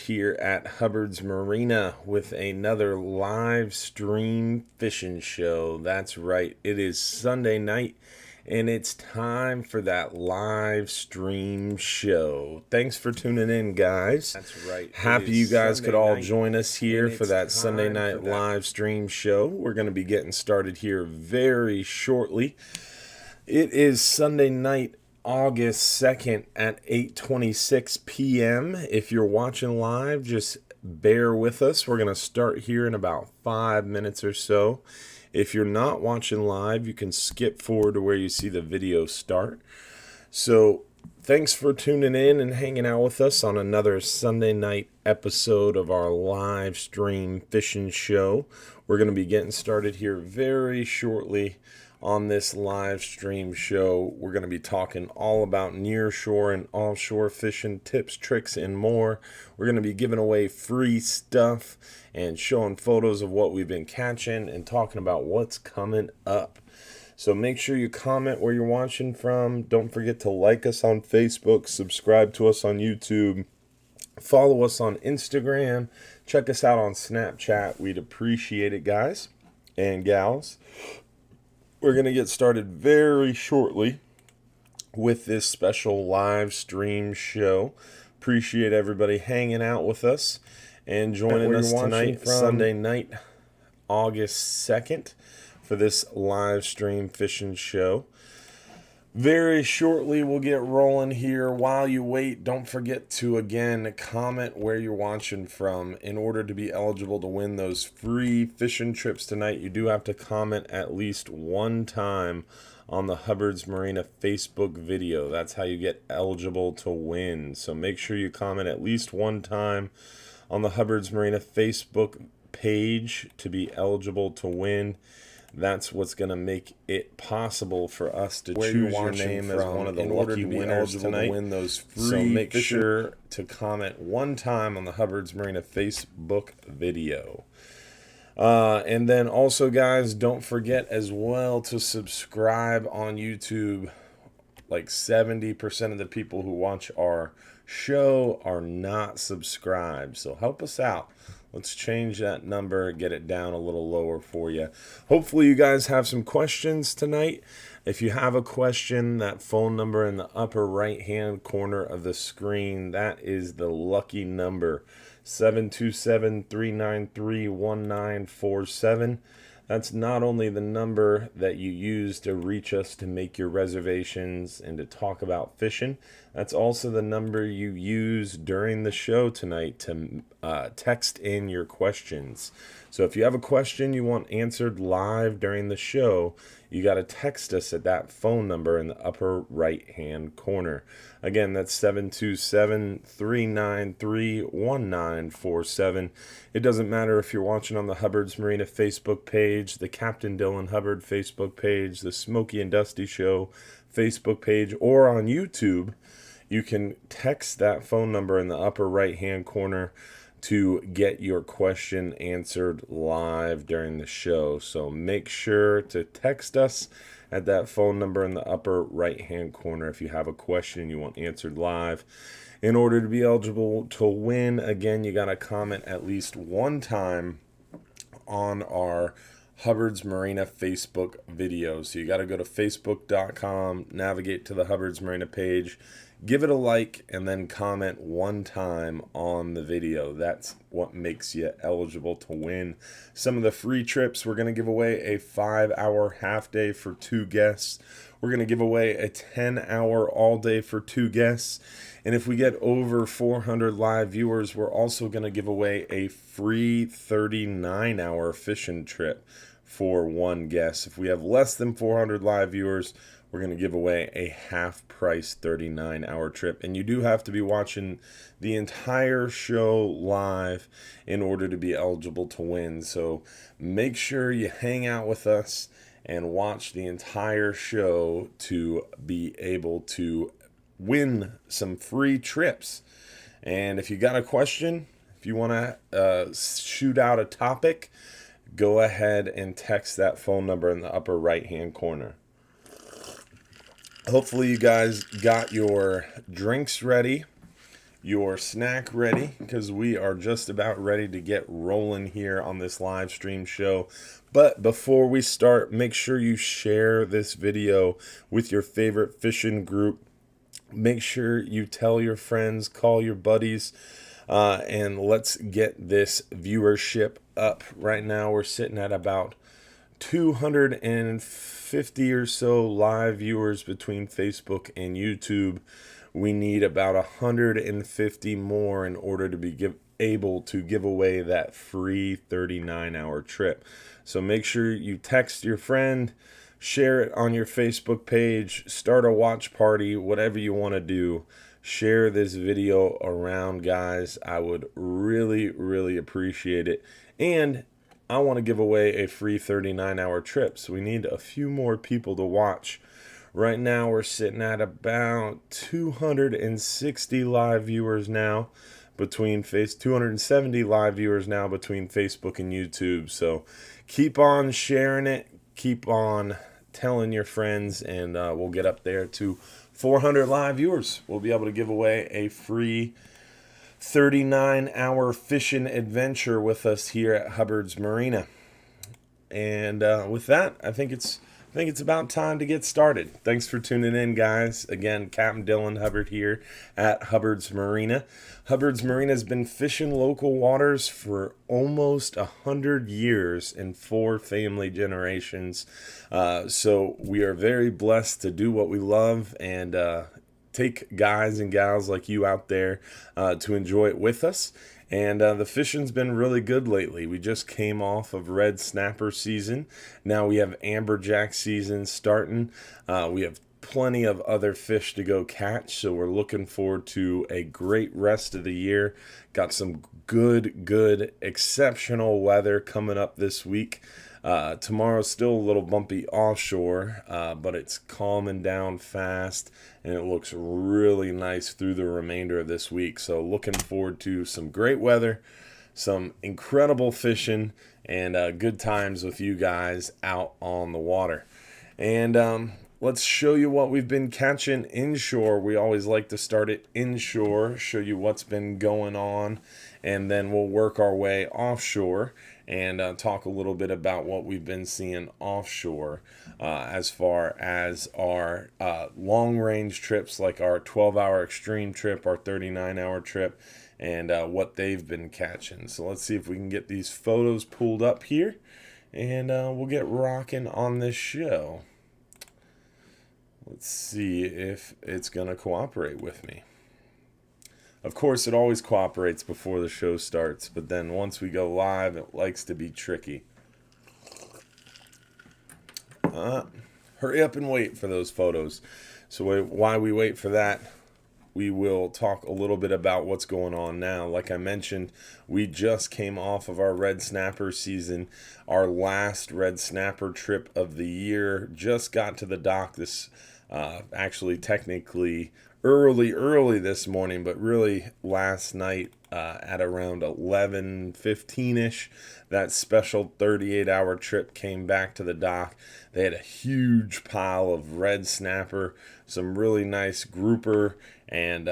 here at Hubbard's Marina with another live stream fishing show. That's right, it is Sunday night and it's time for that live stream show. Thanks for tuning in, guys. That's right. Happy you guys could all join us here for that Sunday night live stream show. We're going to be getting started here very shortly. It is Sunday night, August 2nd at 8:26 p.m. If you're watching live, just bear with us. We're going to start here in about 5 minutes or so. If you're not watching live, you can skip forward to where you see the video start. So thanks for tuning in and hanging out with us on another Sunday night episode of our live stream fishing show. We're going to be getting started here very shortly. On this live stream show, we're going to be talking all about nearshore and offshore fishing tips, tricks, and more. We're going to be giving away free stuff and showing photos of what we've been catching and talking about what's coming up. So make sure you comment where you're watching from. Don't forget to like us on Facebook, subscribe to us on YouTube, follow us on Instagram, check us out on Snapchat. We'd appreciate it, guys and gals. We're going to get started very shortly with this special live stream show. Appreciate everybody hanging out with us and joining us tonight, Sunday night, August 2nd, for this live stream fishing show. Very shortly, we'll get rolling here. While you wait, don't forget to, again, comment where you're watching from. In order to be eligible to win those free fishing trips tonight, you do have to comment at least one time on the Hubbard's Marina Facebook video. That's how you get eligible to win. So make sure you comment at least one time on the Hubbard's Marina Facebook page to be eligible to win. That's what's going to make it possible for us to choose your name as one of the lucky winners tonight. Win those free. So make sure to comment one time on the Hubbard's Marina Facebook video. And then also, guys, don't forget as well to subscribe on YouTube. Like 70% of the people who watch our show are not subscribed. So help us out. Let's change that number, get it down a little lower for you. Hopefully you guys have some questions tonight. If you have a question, that phone number in the upper right-hand corner of the screen, that is the lucky number, 727-393-1947. That's not only the number that you use to reach us to make your reservations and to talk about fishing. That's also the number you use during the show tonight to text in your questions. So if you have a question you want answered live during the show, you got to text us at that phone number in the upper right-hand corner. Again, that's 727-393-1947. It doesn't matter if you're watching on the Hubbard's Marina Facebook page, the Captain Dylan Hubbard Facebook page, the Smokey and Dusty Show Facebook page, or on YouTube. You can text that phone number in the upper right-hand corner to get your question answered live during the show. So make sure to text us at that phone number in the upper right-hand corner if you have a question you want answered live. In order to be eligible to win, again, you got to comment at least one time on our Hubbard's Marina Facebook video. So you got to go to facebook.com, navigate to the Hubbard's Marina page, give it a like, and then comment one time on the video. That's what makes you eligible to win some of the free trips. We're going to give away a 5-hour half day for 2 guests. We're going to give away a 10-hour all day for 2 guests. And if we get over 400 live viewers, we're also going to give away a free 39-hour fishing trip for 1 guest. If we have less than 400 live viewers, we're going to give away a half-price 39-hour trip. And you do have to be watching the entire show live in order to be eligible to win. So make sure you hang out with us and watch the entire show to be able to win some free trips. And if you got a question, if you want to shoot out a topic, go ahead and text that phone number in the upper right-hand corner. Hopefully you guys got your drinks ready. your snack ready, because we are just about ready to get rolling here on this live stream show. But before we start, make sure you share this video with your favorite fishing group. Make sure you tell your friends, call your buddies, and let's get this viewership up. Right now we're sitting at about 250 or so live viewers between Facebook and YouTube. We need about 150 more in order to be able to give away that free 39-hour trip. So make sure you text your friend, share it on your Facebook page, start a watch party, whatever you want to do. Share this video around, guys. I would really, really appreciate it. And I want to give away a free 39-hour trip, so we need a few more people to watch. Right now we're sitting at about 260 live viewers now between 270 live viewers now between Facebook and YouTube. So keep on sharing it, keep on telling your friends, and we'll get up there to 400 live viewers. We'll be able to give away a free 39-hour fishing adventure with us here at Hubbard's Marina. And with that, I think it's about time to get started. Thanks for tuning in, guys. Again, Captain Dylan Hubbard here at Hubbard's Marina. Hubbard's Marina has been fishing local waters for almost 100 years in 4 family generations. So we are very blessed to do what we love and take guys and gals like you out there to enjoy it with us. And the fishing's been really good lately. We just came off of red snapper season. Now we have amberjack season starting. We have plenty of other fish to go catch, so we're looking forward to a great rest of the year. Got some good, exceptional weather coming up this week. Tomorrow's still a little bumpy offshore, but it's calming down fast, and it looks really nice through the remainder of this week. So looking forward to some great weather, some incredible fishing, and good times with you guys out on the water. And let's show you what we've been catching inshore. We always like to start it inshore, show you what's been going on, and then we'll work our way offshore and talk a little bit about what we've been seeing offshore as far as our long-range trips, like our 12-hour extreme trip, our 39-hour trip, and what they've been catching. So let's see if we can get these photos pulled up here, and we'll get rocking on this show. Let's see if it's going to cooperate with me. Of course, it always cooperates before the show starts, but then once we go live, it likes to be tricky. Hurry up and wait for those photos. So while we wait for that, we will talk a little bit about what's going on now. Like I mentioned, we just came off of our red snapper season. Our last red snapper trip of the year just got to the dock this actually technically early this morning, but really last night at around 11:15ish, that special 38-hour trip came back to the dock. They had a huge pile of red snapper, some really nice grouper, and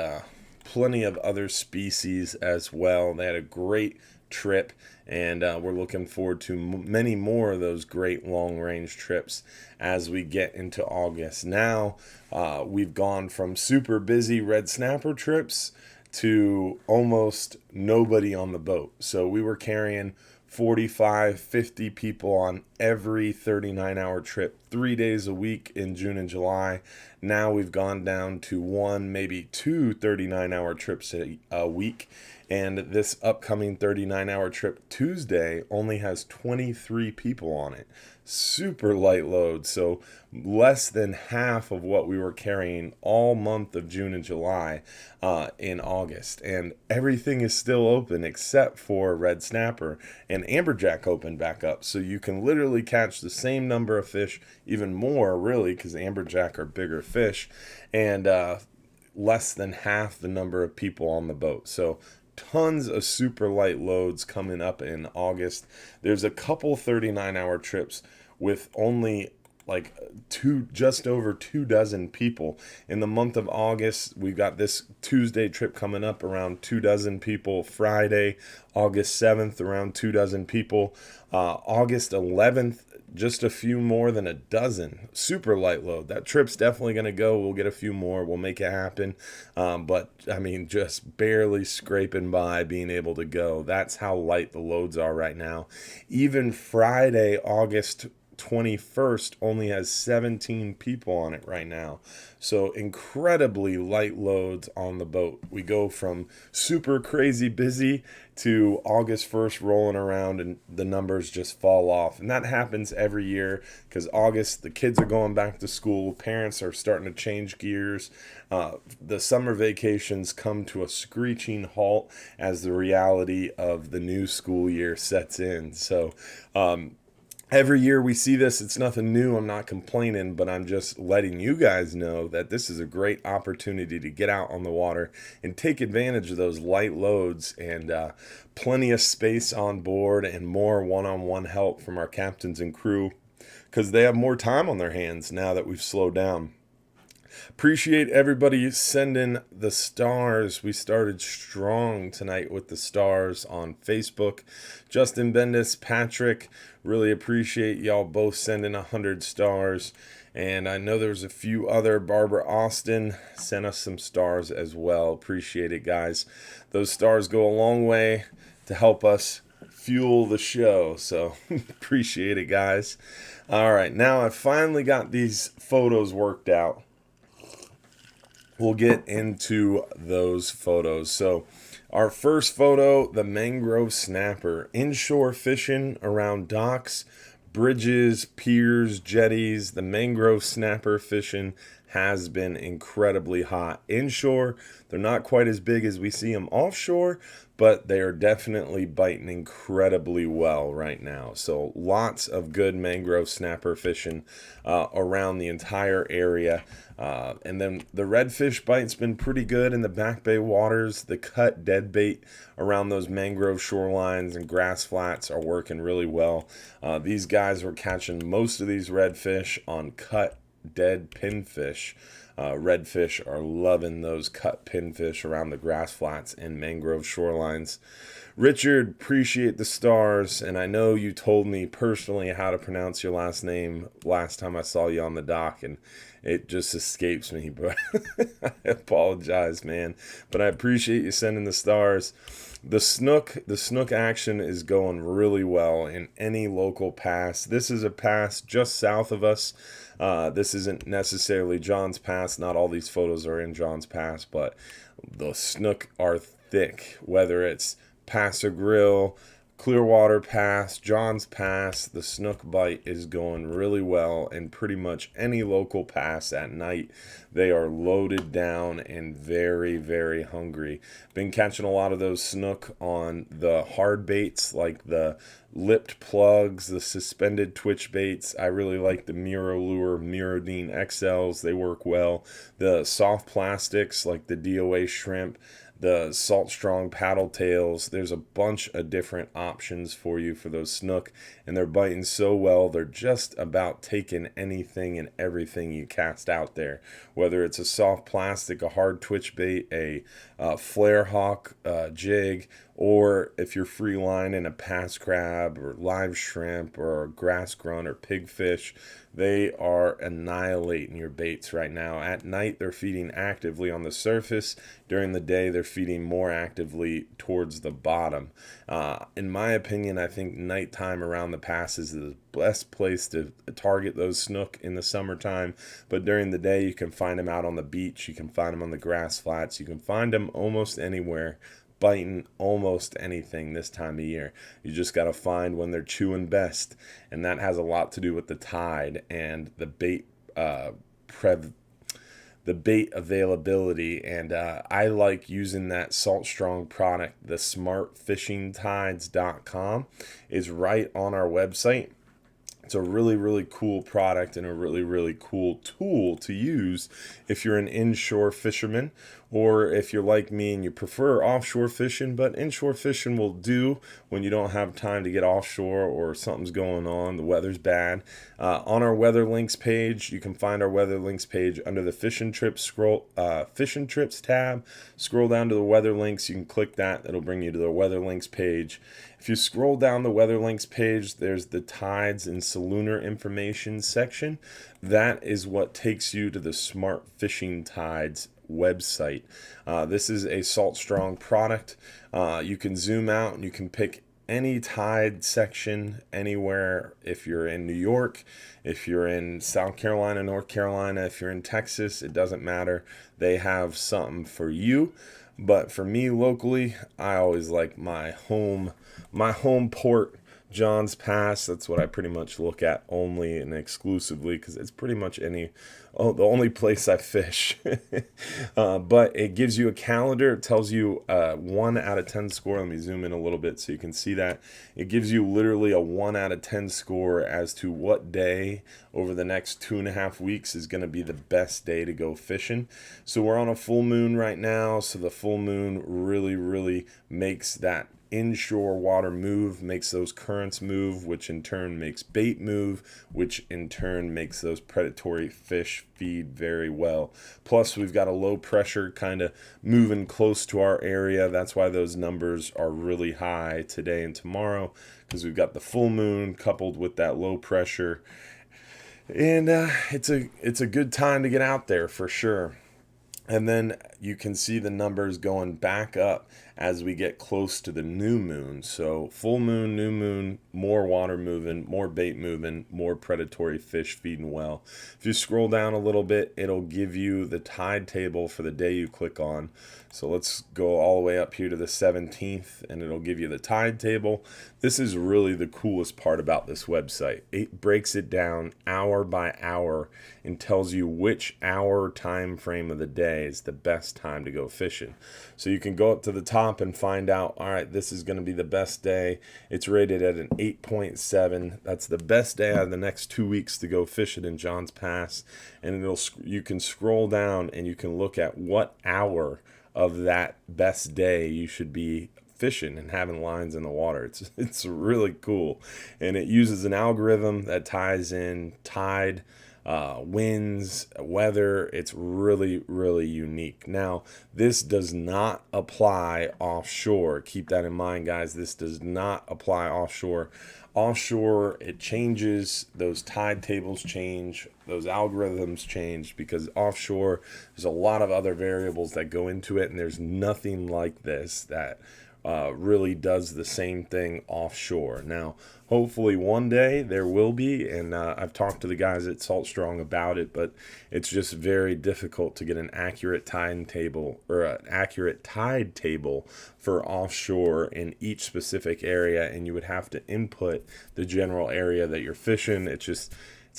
plenty of other species as well. They had a great trip, and we're looking forward to many more of those great long-range trips as we get into August. Now we've gone from super busy red snapper trips to almost nobody on the boat. So we were carrying 45, 50 people on every 39-hour trip, 3 days a week in June and July. Now we've gone down to 1, maybe 2 39-hour trips a week. And this upcoming 39-hour trip Tuesday only has 23 people on it. Super light load, so less than half of what we were carrying all month of June and July in August. And everything is still open except for red snapper, and amberjack opened back up. So you can literally catch the same number of fish, even more really, because amberjack are bigger fish, and less than half the number of people on the boat. So tons of super light loads coming up in August. There's a couple 39-hour trips with only like just over 24 people. In the month of August, we've got this Tuesday trip coming up, around 24 people. Friday, August 7th, around 24 people. August 11th, just a few more than a dozen. Super light load. That trip's definitely going to go. We'll get a few more. We'll make it happen. But I mean, just barely scraping by being able to go. That's how light the loads are right now. Even Friday, August 21st, only has 17 people on it right now. So incredibly light loads on the boat. We go from super crazy busy to August 1st rolling around and the numbers just fall off. And that happens every year because August, the kids are going back to school. Parents are starting to change gears. The summer vacations come to a screeching halt as the reality of the new school year sets in. So, every year we see this. It's nothing new. I'm not complaining, but I'm just letting you guys know that this is a great opportunity to get out on the water and take advantage of those light loads and plenty of space on board and more one-on-one help from our captains and crew because they have more time on their hands now that we've slowed down. Appreciate everybody sending the stars. We started strong tonight with the stars on Facebook. Justin Bendis, Patrick, really appreciate y'all both sending 100 stars. And I know there's a few other. Barbara Austin sent us some stars as well. Appreciate it, guys. Those stars go a long way to help us fuel the show. So appreciate it, guys. All right, now I finally got these photos worked out. We'll get into those photos. So our first photo, the mangrove snapper. Inshore fishing around docks, bridges, piers, jetties. The mangrove snapper fishing has been incredibly hot. Inshore, they're not quite as big as we see them offshore, but they are definitely biting incredibly well right now. So lots of good mangrove snapper fishing around the entire area. And then the redfish bite's been pretty good in the Back Bay waters. The cut dead bait around those mangrove shorelines and grass flats are working really well. These guys were catching most of these redfish on cut dead pinfish. Redfish are loving those cut pinfish around the grass flats and mangrove shorelines. Richard, appreciate the stars, and I know you told me personally how to pronounce your last name last time I saw you on the dock, and it just escapes me, but I apologize, man. But I appreciate you sending the stars. The snook action is going really well in any local pass. This is a pass just south of us. This isn't necessarily John's Pass. Not all these photos are in John's Pass, but the snook are thick, whether it's Paso Grill, Clearwater Pass, John's Pass. The snook bite is going really well in pretty much any local pass at night. They are loaded down and very, very hungry. Been catching a lot of those snook on the hard baits like the lipped plugs, the suspended twitch baits. I really like the Miro Lure Mirodine XLs. They work well. The soft plastics like the DOA shrimp, the Salt Strong paddle tails. There's a bunch of different options for you for those snook, and they're biting so well. They're just about taking anything and everything you cast out there, whether it's a soft plastic, a hard twitch bait, a flare hawk jig, or if you're free lining a pass crab or live shrimp or a grass grunt or pigfish. They are annihilating your baits right now. At night, they're feeding actively on the surface. During the day, they're feeding more actively towards the bottom. In my opinion, I think nighttime around the pass is the best place to target those snook in the summertime. But during the day, you can find them out on the beach. You can find them on the grass flats. You can find them almost anywhere, biting almost anything this time of year. You just got to find when they're chewing best, and that has a lot to do with the tide and the bait the bait availability. And I like using that Salt Strong product. The smartfishingtides.com is right on our website. It's a really, really cool product and a really, really cool tool to use if you're an inshore fisherman Or if you're like me and you prefer offshore fishing, but inshore fishing will do when you don't have time to get offshore or something's going on, the weather's bad. On our weather links page, you can find our weather links page under the fishing trips fishing trips tab. Scroll down to the weather links. You can click that. It'll bring you to the weather links page. If you scroll down the weather links page, there's the tides and salooner information section. That is what takes you to the Smart Fishing Tides website. This is a Salt Strong product. You can zoom out and you can pick any tide section anywhere. If you're in New York, if you're in South Carolina, North Carolina, if you're in Texas, it doesn't matter. They have something for you. But for me locally, I always like my home port, John's Pass. That's what I pretty much look at only and exclusively, because it's pretty much the only place I fish. But it gives you a calendar. It tells you 1 out of 10 score. Let me zoom in a little bit so you can see that. It gives you literally a 1 out of 10 score as to what day over the next 2.5 weeks is going to be the best day to go fishing. So we're on a full moon right now. So the full moon really makes that inshore water move, makes those currents move, which in turn makes bait move, which in turn makes those predatory fish feed very well. Plus we've got a low pressure kind of moving close to our area. That's why those numbers are really high today and tomorrow, because we've got the full moon coupled with that low pressure. And it's a good time to get out there for sure. And then you can see the numbers going back up as we get close to the new moon. So full moon, new moon, more water moving, more bait moving, more predatory fish feeding well. If you scroll down a little bit, it'll give you the tide table for the day you click on. So let's go all the way up here to the 17th, and it'll give you the tide table. This is really the coolest part about this website. It breaks it down hour by hour and tells you which hour time frame of the day is the best time to go fishing. So you can go up to the top and find out, all right, this is going to be the best day. It's rated at an 8.7. That's the best day out of the next 2 weeks to go fishing in John's Pass. And you can scroll down and you can look at what hour of that best day you should be fishing and having lines in the water. It's really cool. And it uses an algorithm that ties in tide, winds, weather. It's really unique. Now, this does not apply offshore. Keep that in mind, guys. This does not apply offshore. Offshore, it changes, those tide tables change, those algorithms change, because offshore, there's a lot of other variables that go into it, and there's nothing like this that really does the same thing offshore. Now, hopefully one day there will be, and I've talked to the guys at Salt Strong about it, but it's just very difficult to get an accurate tide table or an accurate tide table for offshore in each specific area, and you would have to input the general area that you're fishing. It's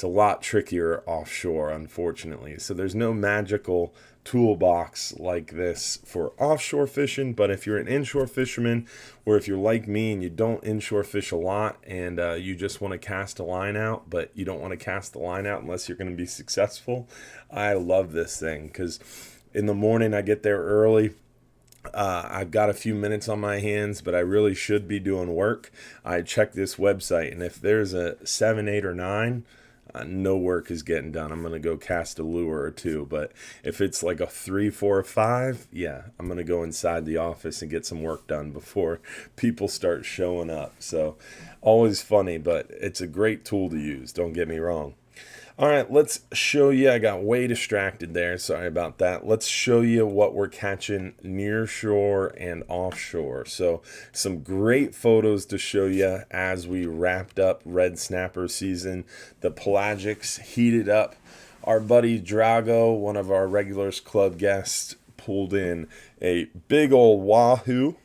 a lot trickier offshore, unfortunately. So there's no magical toolbox like this for offshore fishing. But if you're an inshore fisherman, or if you're like me and you don't inshore fish a lot and you just want to cast a line out, but you don't want to cast the line out unless you're going to be successful, I love this thing, because in the morning I get there early. I've got a few minutes on my hands, but I really should be doing work. I check this website, and if there's a 7, 8, or 9, no work is getting done. I'm going to go cast a lure or two. But if it's like a 3, 4, or 5, yeah, I'm going to go inside the office and get some work done before people start showing up. So always funny, but it's a great tool to use. Don't get me wrong. All right, let's show you. I got way distracted there. Sorry about that. Let's show you what we're catching near shore and offshore. So some great photos to show you as we wrapped up red snapper season. The pelagics heated up. Our buddy Drago, one of our Regulars Club guests, pulled in a big old wahoo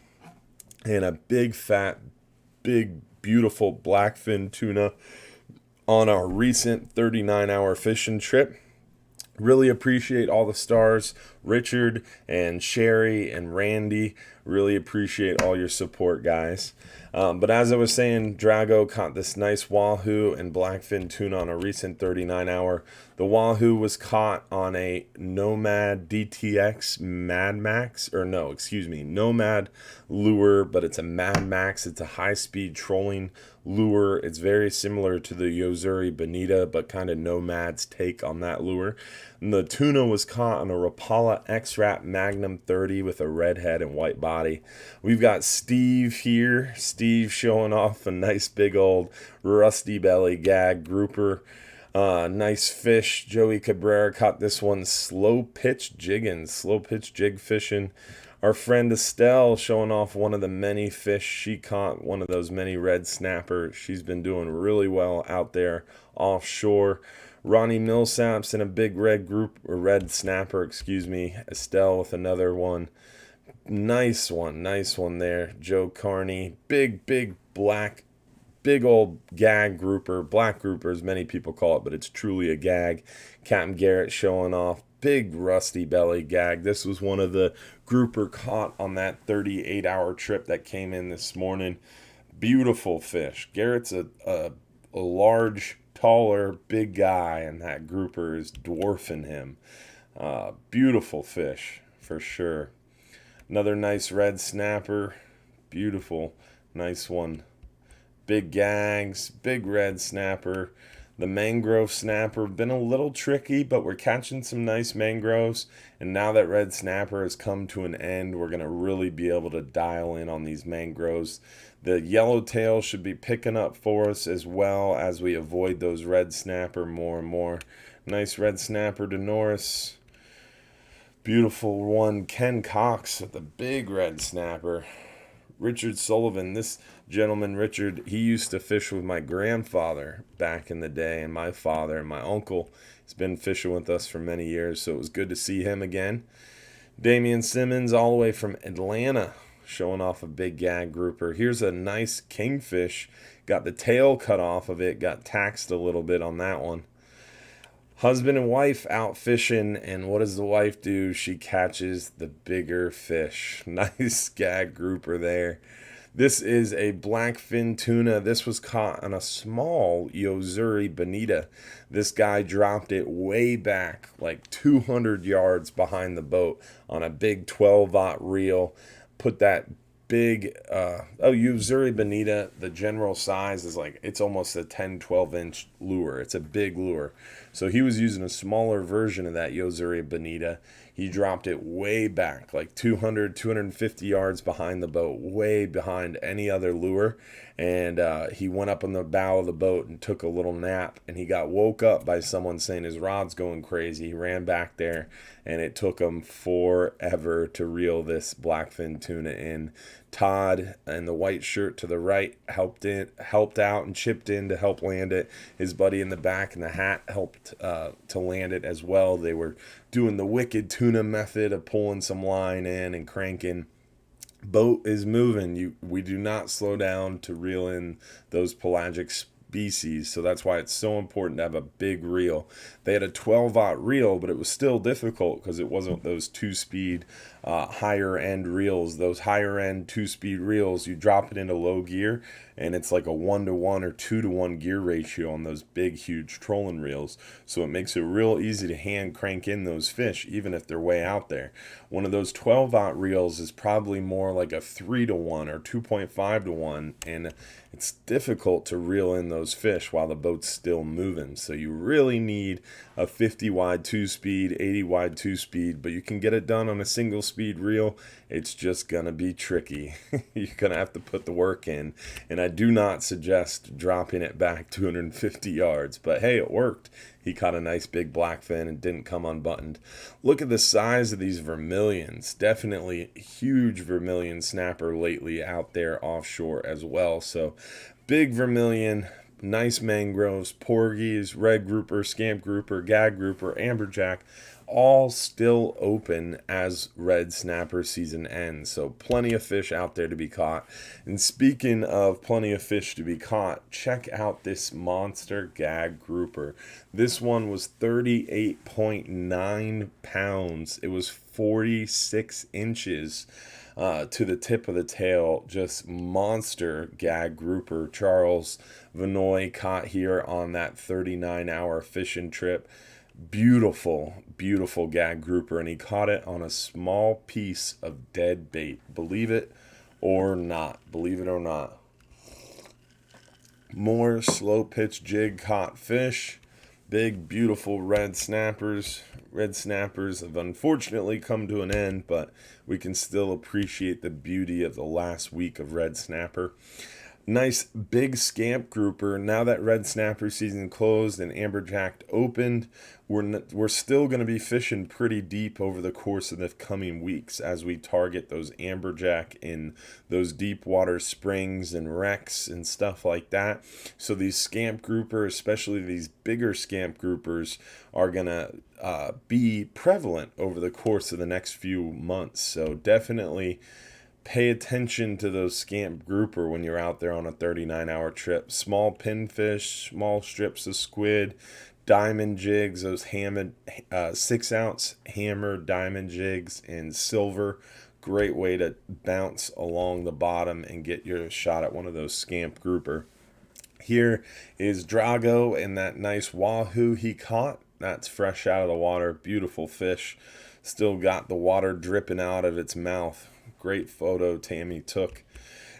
and a big fat, big beautiful blackfin tuna on our recent 39-hour fishing trip. Really appreciate all the stars Richard and Sherry and Randy. Really appreciate all your support, guys. But as I was saying, Drago caught this nice wahoo and blackfin tuna on a recent 39-hour. The wahoo was caught on a Nomad DTX Mad Max, or no, excuse me, Nomad lure, but it's a Mad Max. It's a high-speed trolling lure. It's very similar to the Yozuri Bonita, but kind of Nomad's take on that lure. And the tuna was caught on a Rapala X-Rap Magnum 30 with a red head and white body. We've got Steve here. Steve showing off a nice big old rusty belly gag grouper. Nice fish. Joey Cabrera caught this one slow pitch jig fishing. Our friend Estelle showing off one of the many fish she caught, one of those many red snapper. She's been doing really well out there offshore. Ronnie Millsaps in a big red snapper, excuse me. Estelle with another one. Nice one there. Joe Carney, big black, big old gag grouper, black grouper as many people call it, but it's truly a gag. Captain Garrett showing off big rusty belly gag. This was one of the grouper caught on that 38-hour trip that came in this morning. Beautiful fish. Garrett's a large, taller, big guy, and that grouper is dwarfing him. Beautiful fish for sure. Another nice red snapper. Beautiful. Nice one. Big gags. Big red snapper. The mangrove snapper, been a little tricky, but we're catching some nice mangroves. And now that red snapper has come to an end, we're going to really be able to dial in on these mangroves. The yellowtail should be picking up for us as well as we avoid those red snapper more and more. Nice red snapper to Norris. Beautiful one, Ken Cox with the big red snapper. Richard Sullivan, this gentleman, Richard, he used to fish with my grandfather back in the day, and my father and my uncle. He's been fishing with us for many years, so it was good to see him again. Damian Simmons, all the way from Atlanta, showing off a big gag grouper. Here's a nice kingfish. Got the tail cut off of it, got taxed a little bit on that one. Husband and wife out fishing, and what does the wife do? She catches the bigger fish. Nice gag grouper there. This is a blackfin tuna. This was caught on a small Yozuri Bonita. This guy dropped it way back, like 200 yards behind the boat on a big 12-aught reel. Put that big Yozuri Bonita, the general size is like, it's almost a 10-12 inch lure. It's a big lure. So he was using a smaller version of that Yozuri Bonita. He dropped it way back, like 250 yards behind the boat, way behind any other lure. And he went up on the bow of the boat and took a little nap, and he got woke up by someone saying his rod's going crazy. He ran back there, and it took him forever to reel this blackfin tuna in. Todd in the white shirt to the right helped out and chipped in to help land it. His buddy in the back in the hat helped to land it as well. They were doing the wicked tuna method of pulling some line in and cranking. Boat is moving. We do not slow down to reel in those pelagic species, so that's why it's so important to have a big reel. They had a 12-aught reel, but it was still difficult because it wasn't those two-speed higher end reels. Those higher end two-speed reels, you drop it into low gear and it's like a 1-to-1 or 2-to-1 gear ratio on those big huge trolling reels, so it makes it real easy to hand crank in those fish even if they're way out there. One of those 12-aught reels is probably more like a 3-to-1 or 2.5-to-1, and it's difficult to reel in those fish while the boat's still moving. So you really need a 50 wide 2-speed, 80 wide 2-speed, but you can get it done on a single speed reel. It's just gonna be tricky. You're gonna have to put the work in, and I do not suggest dropping it back 250 yards, but hey, it worked. He caught a nice big blackfin and didn't come unbuttoned. Look at the size of these vermilions. Definitely huge vermilion snapper lately out there offshore as well. So big vermilion, nice mangroves, porgies, red grouper, scamp grouper, gag grouper, amberjack, all still open as red snapper season ends. So plenty of fish out there to be caught. And speaking of plenty of fish to be caught, check out this monster gag grouper. This one was 38.9 pounds. It was 46 inches to the tip of the tail. Just monster gag grouper. Charles Vanoy caught here on that 39-hour fishing trip. Beautiful, beautiful gag grouper, and he caught it on a small piece of dead bait. Believe it or not. Believe it or not. More slow pitch jig caught fish. Big, beautiful red snappers. Red snappers have unfortunately come to an end, but we can still appreciate the beauty of the last week of red snapper. Nice big scamp grouper. Now that red snapper season closed and amberjack opened, we're still going to be fishing pretty deep over the course of the coming weeks as we target those amberjack in those deep water springs and wrecks and stuff like that. So these scamp grouper, especially these bigger scamp groupers, are going to be prevalent over the course of the next few months. So definitely pay attention to those scamp grouper when you're out there on a 39-hour trip. Small pinfish, small strips of squid, diamond jigs, those hammered 6-ounce hammer diamond jigs in silver. Great way to bounce along the bottom and get your shot at one of those scamp grouper. Here is Drago and that nice wahoo he caught. That's fresh out of the water. Beautiful fish. Still got the water dripping out of its mouth. Great photo Tammy took.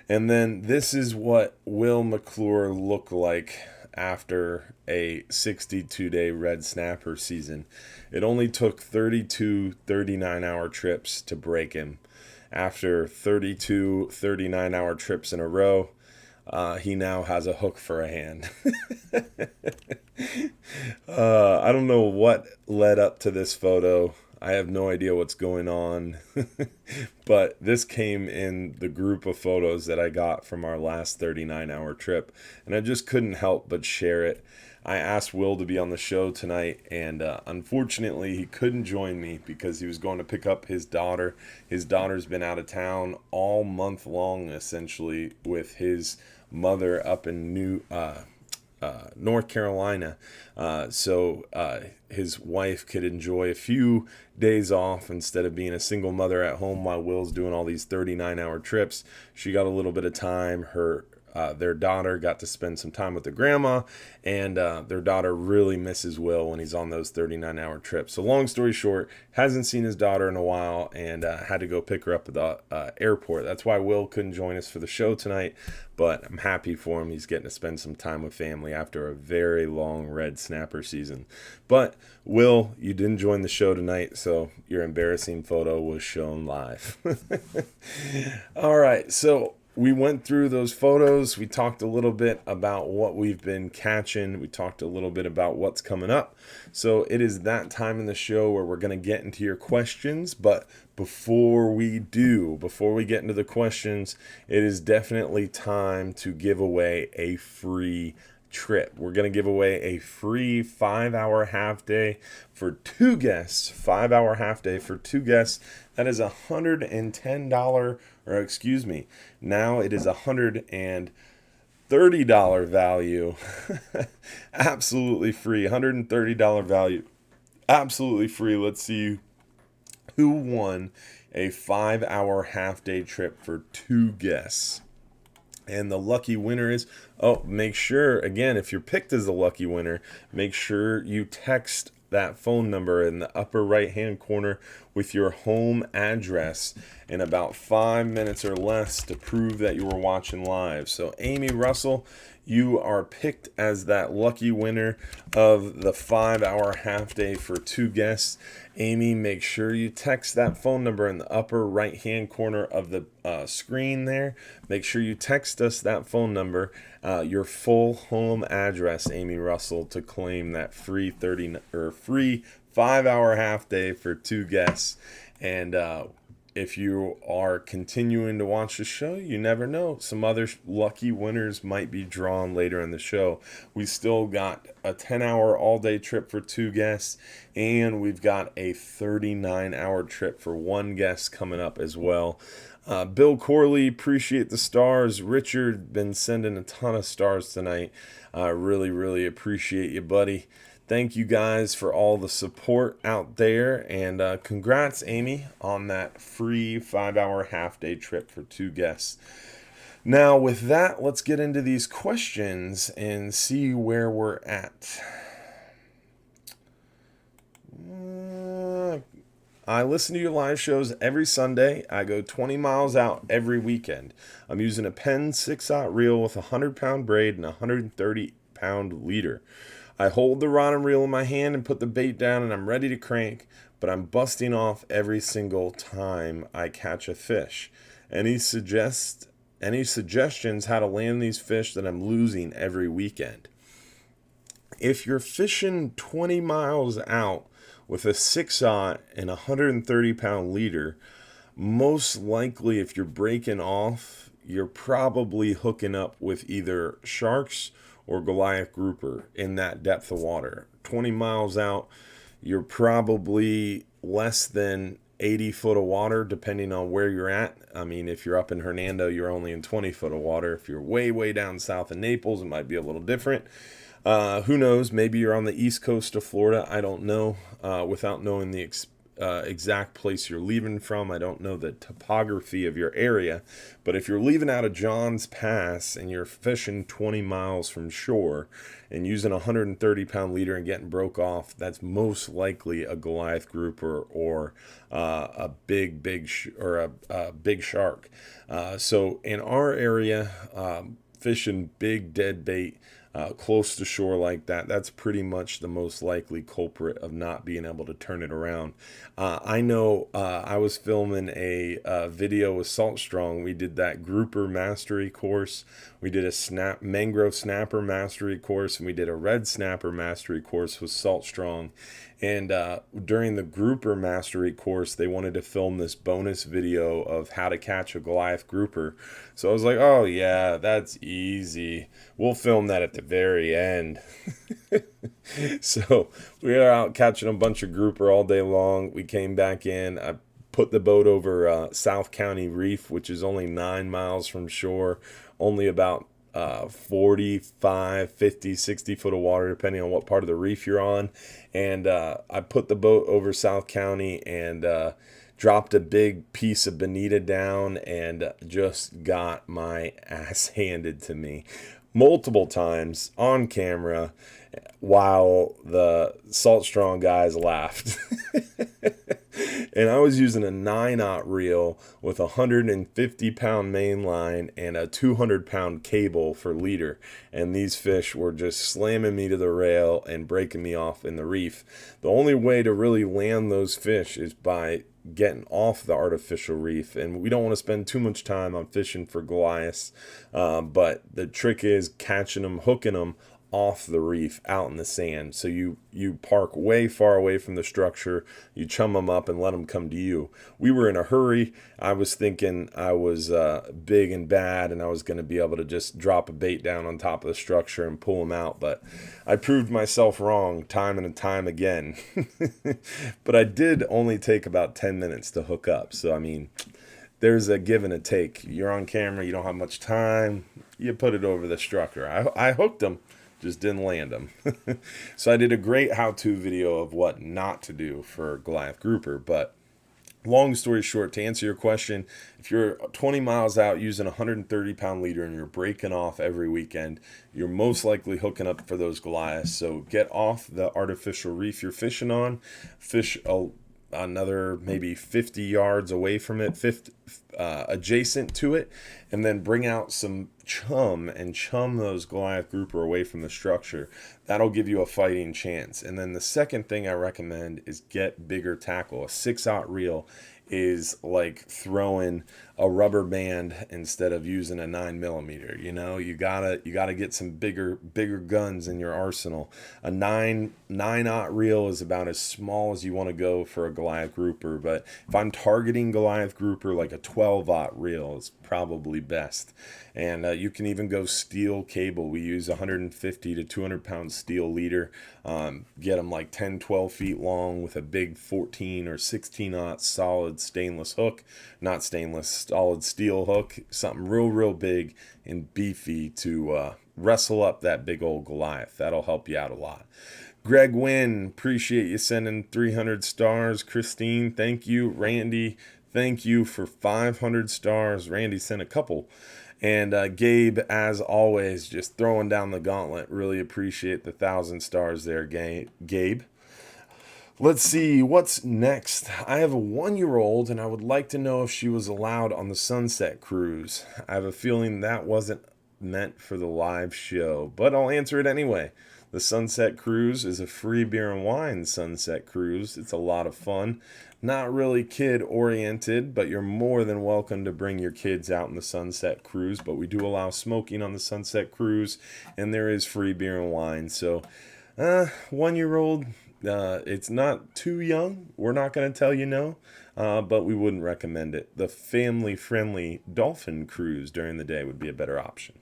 And then this is what Will McClure looked like after a 62-day red snapper season. It only took 32 39-hour trips to break him. After 32 39-hour trips in a row, he now has a hook for a hand. I don't know what led up to this photo. I have no idea what's going on, but this came in the group of photos that I got from our last 39-hour trip, and I just couldn't help but share it. I asked Will to be on the show tonight, and unfortunately he couldn't join me because he was going to pick up his daughter. His daughter's been out of town all month long, essentially, with his mother up in North Carolina, so his wife could enjoy a few days off instead of being a single mother at home while Will's doing all these 39-hour trips. She got a little bit of time. Their daughter got to spend some time with their grandma, and their daughter really misses Will when he's on those 39-hour trips. So long story short, hasn't seen his daughter in a while, and had to go pick her up at the airport. That's why Will couldn't join us for the show tonight, but I'm happy for him. He's getting to spend some time with family after a very long red snapper season. But Will, you didn't join the show tonight, so your embarrassing photo was shown live. All right, so we went through those photos. We talked a little bit about what we've been catching. We talked a little bit about what's coming up. So it is that time in the show where we're going to get into your questions. But before we get into the questions, it is definitely time to give away a free trip. We're going to give away a free 5-hour half day for 2 guests. 5-hour half day for 2 guests. That is $110, or excuse me, now it is $130 value. Absolutely free. $130 value. Absolutely free. Let's see who won a 5-hour half day trip for 2 guests. And the lucky winner is, make sure, again, if you're picked as the lucky winner, make sure you text that phone number in the upper right hand corner with your home address in about 5 minutes or less to prove that you were watching live. So Amy Russell, you are picked as that lucky winner of the 5-hour half day for 2 guests. Amy, make sure you text that phone number in the upper right hand corner of the screen there. Make sure you text us that phone number, your full home address, Amy Russell, to claim that free 5-hour half day for 2 guests. And if you are continuing to watch the show, you never know. Some other lucky winners might be drawn later in the show. We still got a 10-hour all-day trip for 2 guests, and we've got a 39-hour trip for 1 guest coming up as well. Bill Corley, appreciate the stars. Richard, been sending a ton of stars tonight. Really, really appreciate you, buddy. Thank you guys for all the support out there, and congrats, Amy, on that free 5-hour half-day trip for 2 guests. Now, with that, let's get into these questions and see where we're at. I listen to your live shows every Sunday. I go 20 miles out every weekend. I'm using a Penn 6/0 reel with a 100-pound braid and a 130-pound leader. I hold the rod and reel in my hand and put the bait down, and I'm ready to crank, but I'm busting off every single time I catch a fish. Any suggestions how to land these fish that I'm losing every weekend? If you're fishing 20 miles out with a 6/0 and a 130-pound leader, most likely if you're breaking off, you're probably hooking up with either sharks or Goliath grouper in that depth of water. 20 miles out, you're probably less than 80 foot of water, depending on where you're at. I mean, if you're up in Hernando, you're only in 20 foot of water. If you're way, way down south of Naples, it might be a little different. Who knows? Maybe you're on the east coast of Florida. I don't know. Without knowing the exact place you're leaving from, I don't know the topography of your area. But if you're leaving out of John's Pass and you're fishing 20 miles from shore and using a 130-pound leader and getting broke off, that's most likely a Goliath grouper or a big shark. So in our area, fishing big dead bait close to shore like that, that's pretty much the most likely culprit of not being able to turn it around. I know I was filming a video with Salt Strong. We did that grouper mastery course. We did a mangrove snapper mastery course, and we did a red snapper mastery course with Salt Strong. And during the grouper mastery course, they wanted to film this bonus video of how to catch a Goliath grouper. So I was like, oh yeah, that's easy. We'll film that at the very end. So we were out catching a bunch of grouper all day long. We came back in. I put the boat over South County Reef, which is only 9 miles from shore, only about 45, 50, 60 foot of water, depending on what part of the reef you're on. And I put the boat over South County and dropped a big piece of bonita down and just got my ass handed to me multiple times on camera while the Salt Strong guys laughed. And I was using a 9/0 reel with a 150-pound main line and a 200-pound cable for leader. And these fish were just slamming me to the rail and breaking me off in the reef. The only way to really land those fish is by getting off the artificial reef, and we don't want to spend too much time on fishing for Goliaths, but the trick is catching them, hooking them off the reef out in the sand. So you park way far away from the structure, you chum them up and let them come to you. We were in a hurry. I was thinking I was big and bad and I was going to be able to just drop a bait down on top of the structure and pull them out, but I proved myself wrong time and time again. But I did only take about 10 minutes to hook up. So I mean, there's a give and a take. You're on camera, you don't have much time, you put it over the structure. I hooked them, just didn't land them. So I did a great how-to video of what not to do for Goliath grouper. But long story short, to answer your question, if you're 20 miles out using a 130-pound leader and you're breaking off every weekend, you're most likely hooking up for those Goliaths. So get off the artificial reef you're fishing on, fish another maybe 50 yards away from it, adjacent to it, and then bring out some chum and chum those Goliath grouper away from the structure. That'll give you a fighting chance. And then the second thing I recommend is get bigger tackle. A 6/0 reel is like throwing a rubber band instead of using a 9mm. You know, you gotta get some bigger guns in your arsenal. A 9/0 reel is about as small as you want to go for a Goliath grouper, but if I'm targeting Goliath grouper, like a 12/0 reel is probably best. And you can even go steel cable. We use 150 to 200 pound steel leader. Get them like 10, 12 feet long with a big 14 or 16/0 solid stainless hook. Not stainless, solid steel hook. Something real big and beefy to wrestle up that big old Goliath. That'll help you out a lot. Greg Wynn, appreciate you sending 300 stars. Christine, thank you. Randy, thank you for 500 stars. Randy sent a couple. And Gabe, as always, just throwing down the gauntlet. Really appreciate the 1,000 stars there, Gabe. Let's see, what's next? I have a 1-year-old, and I would like to know if she was allowed on the Sunset Cruise. I have a feeling that wasn't meant for the live show, but I'll answer it anyway. The Sunset Cruise is a free beer and wine Sunset Cruise. It's a lot of fun. Not really kid-oriented, but you're more than welcome to bring your kids out in the Sunset Cruise. But we do allow smoking on the Sunset Cruise, and there is free beer and wine. So, 1-year-old, it's not too young. We're not going to tell you no, but we wouldn't recommend it. The family-friendly Dolphin Cruise during the day would be a better option.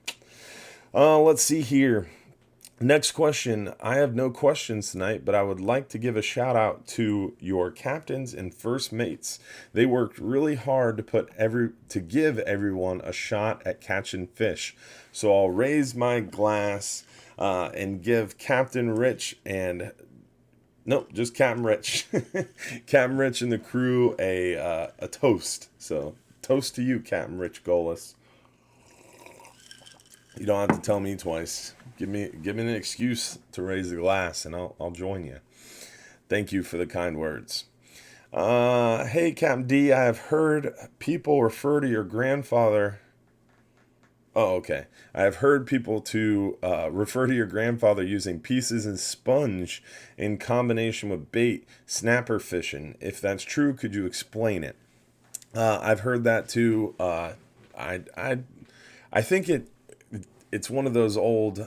Let's see here. Next question. I have no questions tonight, but I would like to give a shout out to your captains and first mates. They worked really hard to give everyone a shot at catching fish. So I'll raise my glass and give Captain Rich and nope, just Captain Rich, Captain Rich and the crew a toast. So toast to you, Captain Rich Golis. You don't have to tell me twice. Give me an excuse to raise the glass, and I'll join you. Thank you for the kind words. Hey, Captain D, I have heard people refer to your grandfather. Oh, okay. I have heard people to refer to your grandfather using pieces and sponge in combination with bait, snapper fishing. If that's true, could you explain it? I've heard that too. I think it's one of those old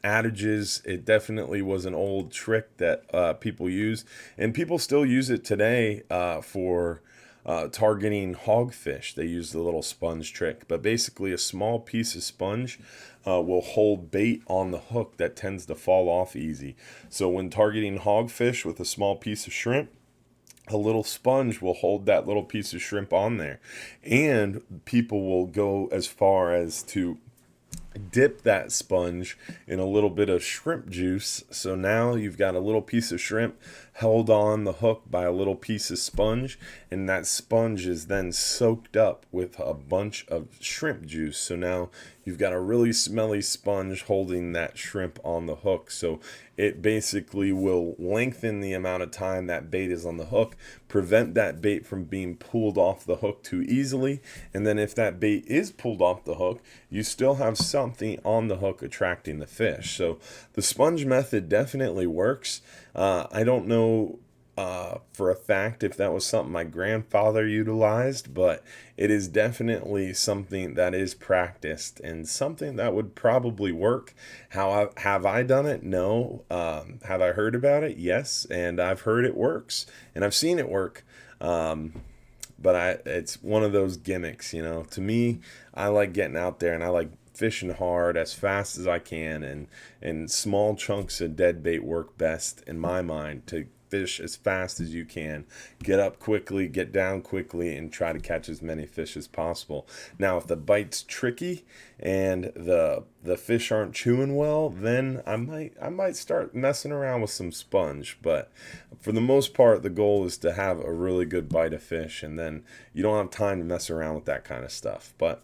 adages. It definitely was an old trick that people use, and people still use it today for targeting hogfish. They use the little sponge trick, but basically a small piece of sponge will hold bait on the hook that tends to fall off easy. So when targeting hogfish with a small piece of shrimp, a little sponge will hold that little piece of shrimp on there, and people will go as far as to dip that sponge in a little bit of shrimp juice. So now you've got a little piece of shrimp held on the hook by a little piece of sponge, and that sponge is then soaked up with a bunch of shrimp juice. So now you've got a really smelly sponge holding that shrimp on the hook. So it basically will lengthen the amount of time that bait is on the hook, prevent that bait from being pulled off the hook too easily, and then if that bait is pulled off the hook, you still have something on the hook attracting the fish. So the sponge method definitely works. I don't know for a fact if that was something my grandfather utilized, but it is definitely something that is practiced and something that would probably work. Have I done it? No. Have I heard about it? Yes, and I've heard it works, and I've seen it work. But it's one of those gimmicks, you know. To me, I like getting out there and I like fishing hard as fast as I can, and small chunks of dead bait work best in my mind to fish as fast as you can, get up quickly, get down quickly, and try to catch as many fish as possible. Now, if the bite's tricky and the fish aren't chewing well, then I might start messing around with some sponge. But for the most part, the goal is to have a really good bite of fish, and then you don't have time to mess around with that kind of stuff. But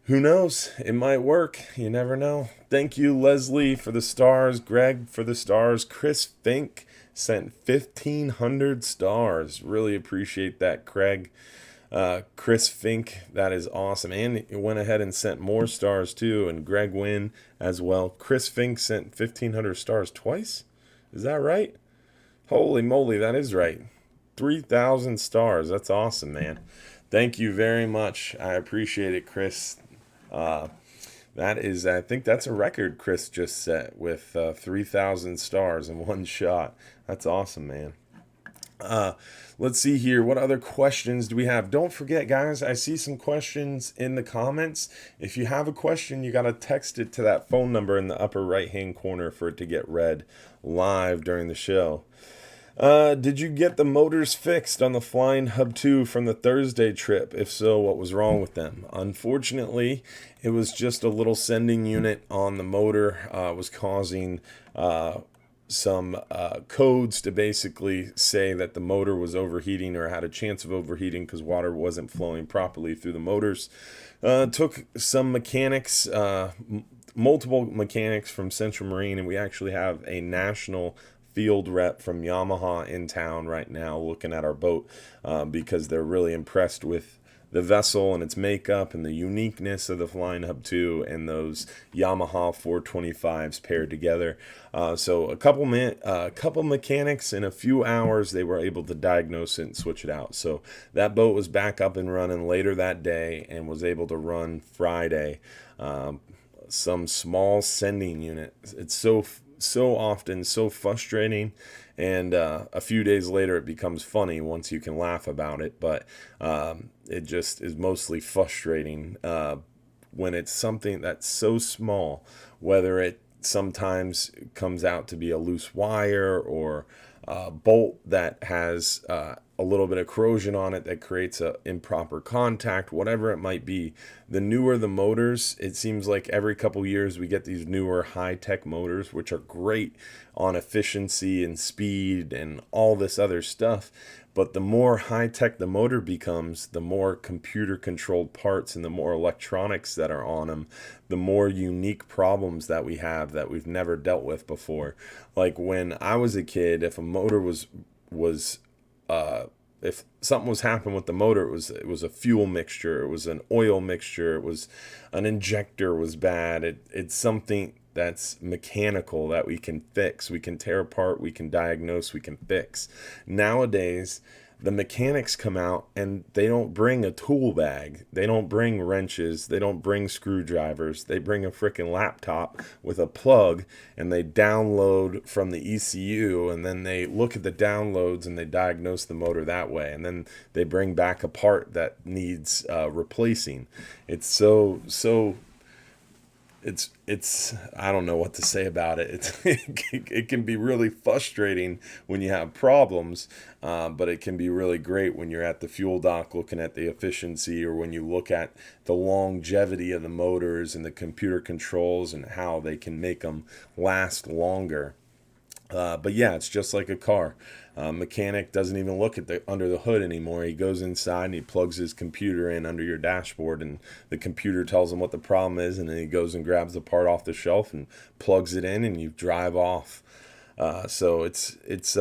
who knows? It might work. You never know. Thank you, Leslie, for the stars. Greg for the stars. Chris Fink sent 1,500 stars. Really appreciate that, Craig. Chris Fink, that is awesome. And he went ahead and sent more stars too. And Greg Wynn as well. Chris Fink sent 1,500 stars twice. Is that right? Holy moly, that is right. 3,000 stars. That's awesome, man. Thank you very much. I appreciate it, Chris. That is, I think that's a record Chris just set with 3,000 stars in one shot. That's awesome, man. Let's see here. What other questions do we have? Don't forget, guys, I see some questions in the comments. If you have a question, you got to text it to that phone number in the upper right-hand corner for it to get read live during the show. Did you get the motors fixed on the Flying Hub 2 from the Thursday trip? If so, what was wrong with them? Unfortunately, it was just a little sending unit on the motor. Was causing some codes to basically say that the motor was overheating or had a chance of overheating because water wasn't flowing properly through the motors. Took some mechanics, multiple mechanics from Central Marine, and we actually have a national field rep from Yamaha in town right now looking at our boat because they're really impressed with the vessel and its makeup and the uniqueness of the Flying Hub 2 and those Yamaha 425s paired together. So a couple mechanics in a few hours, they were able to diagnose it and switch it out. So that boat was back up and running later that day and was able to run Friday. Some small sending unit. It's so often so frustrating, and a few days later it becomes funny once you can laugh about it, but it just is mostly frustrating when it's something that's so small, whether it sometimes comes out to be a loose wire or a bolt that has a little bit of corrosion on it that creates a improper contact, whatever it might be. The newer the motors, it seems like every couple years we get these newer high-tech motors, which are great on efficiency and speed and all this other stuff. But the more high-tech the motor becomes, the more computer-controlled parts and the more electronics that are on them, the more unique problems that we have that we've never dealt with before. Like when I was a kid, if a motor was if something was happening with the motor, it was a fuel mixture, it was an oil mixture, it was an injector was bad. It's something that's mechanical that we can fix, we can tear apart, we can diagnose, we can fix. Nowadays, the mechanics come out and they don't bring a tool bag. They don't bring wrenches. They don't bring screwdrivers. They bring a freaking laptop with a plug and they download from the ECU, and then they look at the downloads and they diagnose the motor that way. And then they bring back a part that needs replacing. It's so it's I don't know what to say about it. It can be really frustrating when you have problems, but it can be really great when you're at the fuel dock looking at the efficiency, or when you look at the longevity of the motors and the computer controls and how they can make them last longer. But yeah, it's just like a car. Mechanic doesn't even look at the under the hood anymore. He goes inside and he plugs his computer in under your dashboard, and the computer tells him what the problem is, and then he goes and grabs the part off the shelf and plugs it in, and you drive off. So it's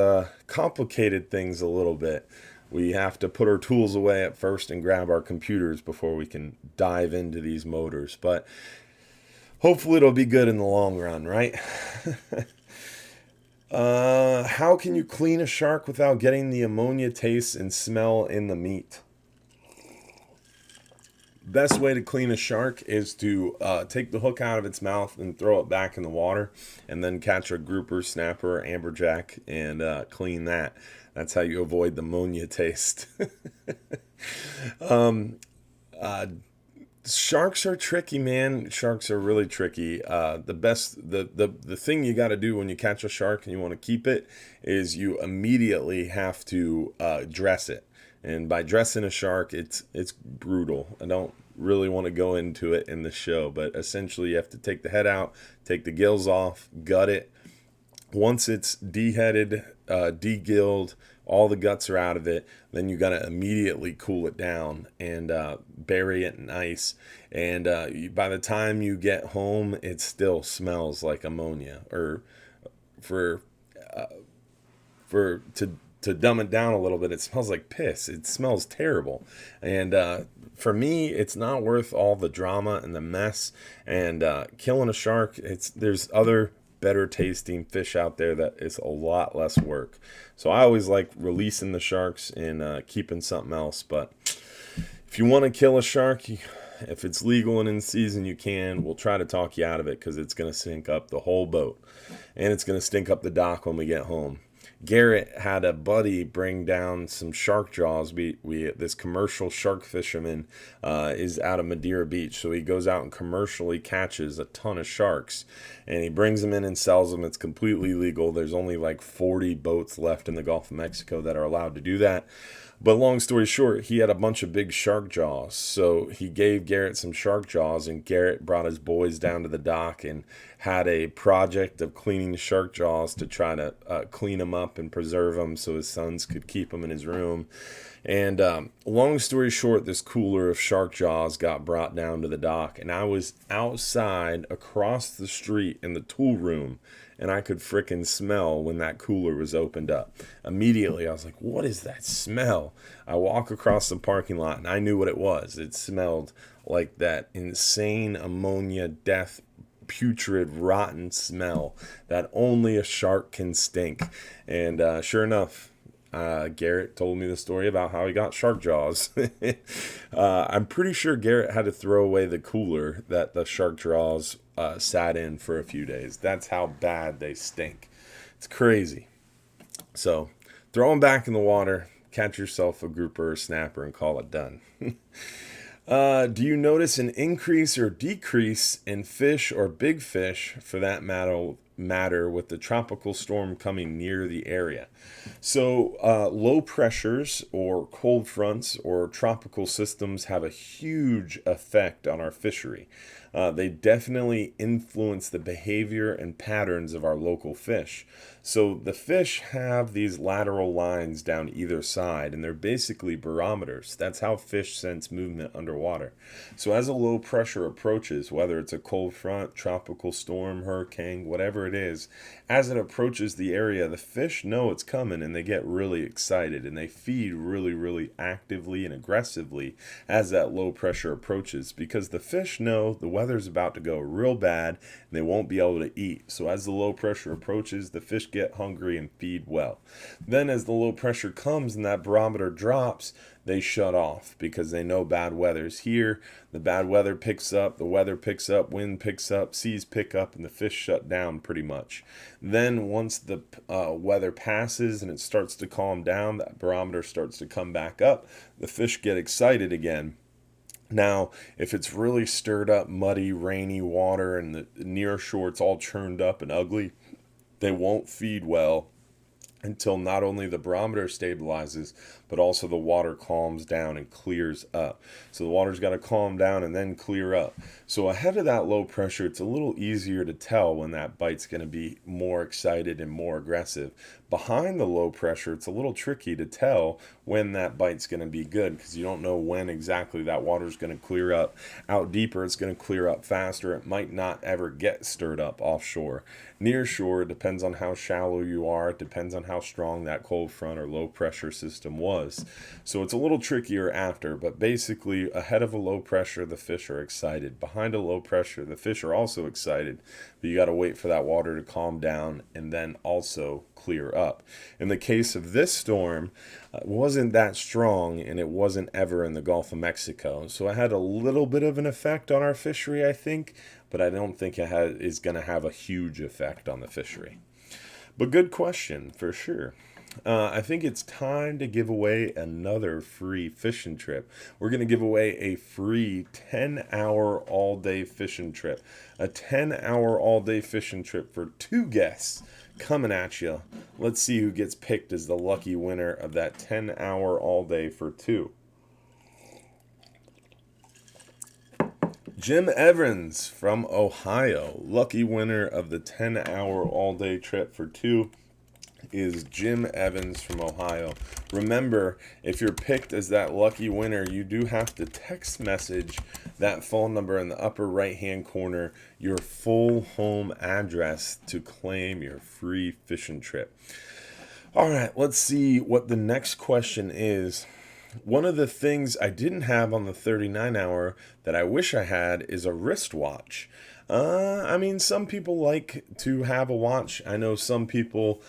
complicated things a little bit. We have to put our tools away at first and grab our computers before we can dive into these motors. But hopefully it'll be good in the long run, right? How can you clean a shark without getting the ammonia taste and smell in the meat? Best way to clean a shark is to take the hook out of its mouth and throw it back in the water, and then catch a grouper, snapper, or amberjack and clean that. That's how you avoid the ammonia taste. Sharks are tricky, man. Sharks are really tricky. The thing you got to do when you catch a shark and you want to keep it is you immediately have to dress it. And by dressing a shark, it's brutal. I don't really want to go into it in the show, but essentially you have to take the head out, take the gills off, gut it. Once it's deheaded, degilled, all the guts are out of it, then you got to immediately cool it down and bury it in ice. And by the time you get home, it still smells like ammonia. Or to to dumb it down a little bit, it smells like piss. It smells terrible. And for me, it's not worth all the drama and the mess. And killing a shark, there's other better tasting fish out there that is a lot less work. So I always like releasing the sharks and keeping something else. But if you want to kill a shark, if it's legal and in season, you can. We'll try to talk you out of it because it's going to sink up the whole boat. And it's going to stink up the dock when we get home. Garrett had a buddy bring down some shark jaws. This commercial shark fisherman is out of Madeira Beach, so he goes out and commercially catches a ton of sharks, and he brings them in and sells them. It's completely legal. There's only like 40 boats left in the Gulf of Mexico that are allowed to do that. But long story short, he had a bunch of big shark jaws. So he gave Garrett some shark jaws, and Garrett brought his boys down to the dock and had a project of cleaning the shark jaws to try to clean them up and preserve them so his sons could keep them in his room. And long story short, this cooler of shark jaws got brought down to the dock, and I was outside across the street in the tool room, and I could frickin' smell when that cooler was opened up. Immediately, I was like, what is that smell? I walk across the parking lot, and I knew what it was. It smelled like that insane ammonia death, putrid, rotten smell that only a shark can stink. And sure enough, Garrett told me the story about how he got shark jaws. I'm pretty sure Garrett had to throw away the cooler that the shark jaws sat in for a few days. That's how bad they stink. It's crazy. So throw them back in the water, catch yourself a grouper or snapper, and call it done. Do you notice an increase or decrease in fish or big fish, for that matter, with the tropical storm coming near the area? So low pressures or cold fronts or tropical systems have a huge effect on our fishery. They definitely influence the behavior and patterns of our local fish. So the fish have these lateral lines down either side, and they're basically barometers. That's how fish sense movement underwater. So as a low pressure approaches, whether it's a cold front, tropical storm, hurricane, whatever it is, as it approaches the area, the fish know it's coming, and they get really excited, and they feed really, really actively and aggressively as that low pressure approaches, because the fish know the weather's about to go real bad and they won't be able to eat. So as the low pressure approaches, the fish get hungry and feed well. Then as the low pressure comes and that barometer drops, they shut off because they know bad weather's here. The bad weather picks up, the weather picks up, wind picks up, seas pick up, and the fish shut down pretty much. Then once the weather passes and it starts to calm down, that barometer starts to come back up, the fish get excited again. Now, if it's really stirred up, muddy, rainy water and the near shore it's all churned up and ugly, they won't feed well until not only the barometer stabilizes, but also the water calms down and clears up. So the water's got to calm down and then clear up. So ahead of that low pressure, it's a little easier to tell when that bite's going to be more excited and more aggressive. Behind the low pressure, it's a little tricky to tell when that bite's going to be good because you don't know when exactly that water's going to clear up. Out deeper, it's going to clear up faster. It might not ever get stirred up offshore. Near shore, it depends on how shallow you are. It depends on how strong that cold front or low pressure system was. So it's a little trickier after, but basically ahead of a low pressure, the fish are excited. Behind a low pressure, the fish are also excited, but you got to wait for that water to calm down and then also clear up. In the case of this storm, it wasn't that strong and it wasn't ever in the Gulf of Mexico. So it had a little bit of an effect on our fishery, I think, but I don't think it is going to have a huge effect on the fishery. But good question, for sure. I think it's time to give away another free fishing trip. We're going to give away a free 10-hour all-day fishing trip. A 10-hour all-day fishing trip for 2 guests coming at you. Let's see who gets picked as the lucky winner of that 10-hour all-day for 2. Jim Evans from Ohio, lucky winner of the 10-hour all-day trip for 2. Is Jim Evans from Ohio. Remember, if you're picked as that lucky winner, you do have to text message that phone number in the upper right-hand corner, your full home address to claim your free fishing trip. All right, let's see what the next question is. One of the things I didn't have on the 39 hour that I wish I had is a wristwatch. I mean, some people like to have a watch. I know some people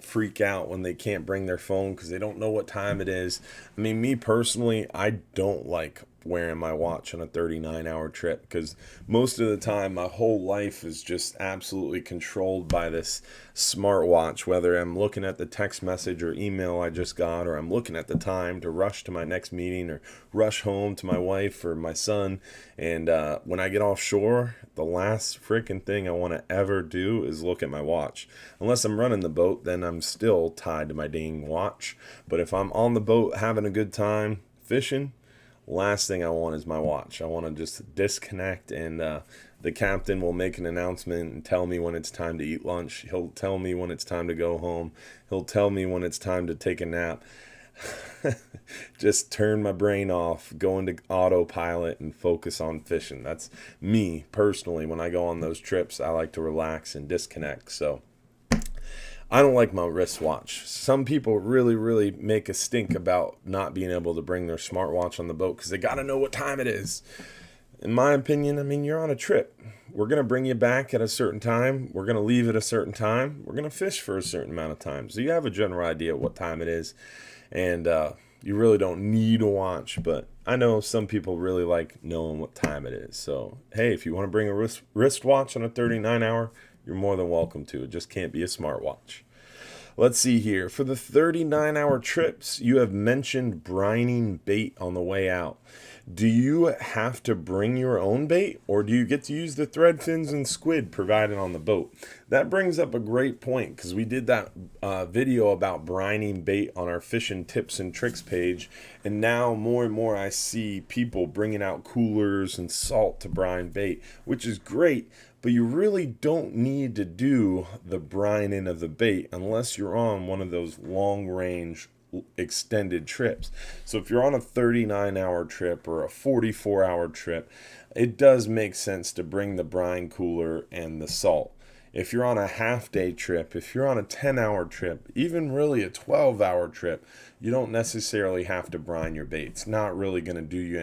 freak out when they can't bring their phone because they don't know what time it is. I mean, me personally, I don't like wearing my watch on a 39-hour trip because most of the time my whole life is just absolutely controlled by this smartwatch, whether I'm looking at the text message or email I just got, or I'm looking at the time to rush to my next meeting or rush home to my wife or my son. And when I get offshore, the last freaking thing I want to ever do is look at my watch. Unless I'm running the boat, then I'm still tied to my dang watch. But if I'm on the boat having a good time fishing, last thing I want is my watch. I want to just disconnect, and the captain will make an announcement and tell me when it's time to eat lunch. He'll tell me when it's time to go home. He'll tell me when it's time to take a nap. Just turn my brain off, go into autopilot, and focus on fishing. That's me personally. When I go on those trips, I like to relax and disconnect. So I don't like my wristwatch. Some people really, really make a stink about not being able to bring their smartwatch on the boat because they got to know what time it is. In my opinion, I mean, you're on a trip. We're going to bring you back at a certain time. We're going to leave at a certain time. We're going to fish for a certain amount of time. So you have a general idea of what time it is. And you really don't need a watch. But I know some people really like knowing what time it is. So, hey, if you want to bring a wristwatch on a 39-hour, you're more than welcome to. It just can't be a smartwatch. Let's see here. For the 39-hour trips, you have mentioned brining bait on the way out. Do you have to bring your own bait, or do you get to use the thread fins and squid provided on the boat? That brings up a great point because we did that video about brining bait on our fishing tips and tricks page, and now more and more I see people bringing out coolers and salt to brine bait, which is great. But you really don't need to do the brining of the bait unless you're on one of those long range extended trips. So if you're on a 39-hour trip or a 44-hour trip, it does make sense to bring the brine cooler and the salt. If you're on a half day trip, if you're on a 10-hour trip, even really a 12-hour trip, you don't necessarily have to brine your bait. It's not really going to do you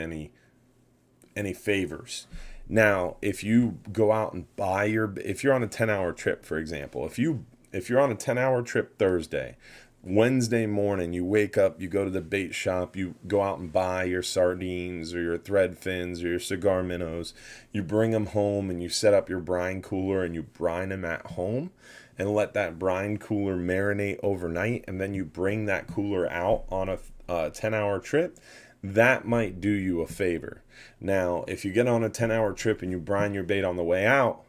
any favors. Now, if you go out and buy if you're on a 10-hour trip, for example, if you're on a 10-hour trip Thursday, Wednesday morning you wake up, you go to the bait shop, you go out and buy your sardines or your thread fins or your cigar minnows, you bring them home and you set up your brine cooler and you brine them at home and let that brine cooler marinate overnight, and then you bring that cooler out on a 10-hour trip, that might do you a favor. Now, if you get on a 10-hour trip and you brine your bait on the way out,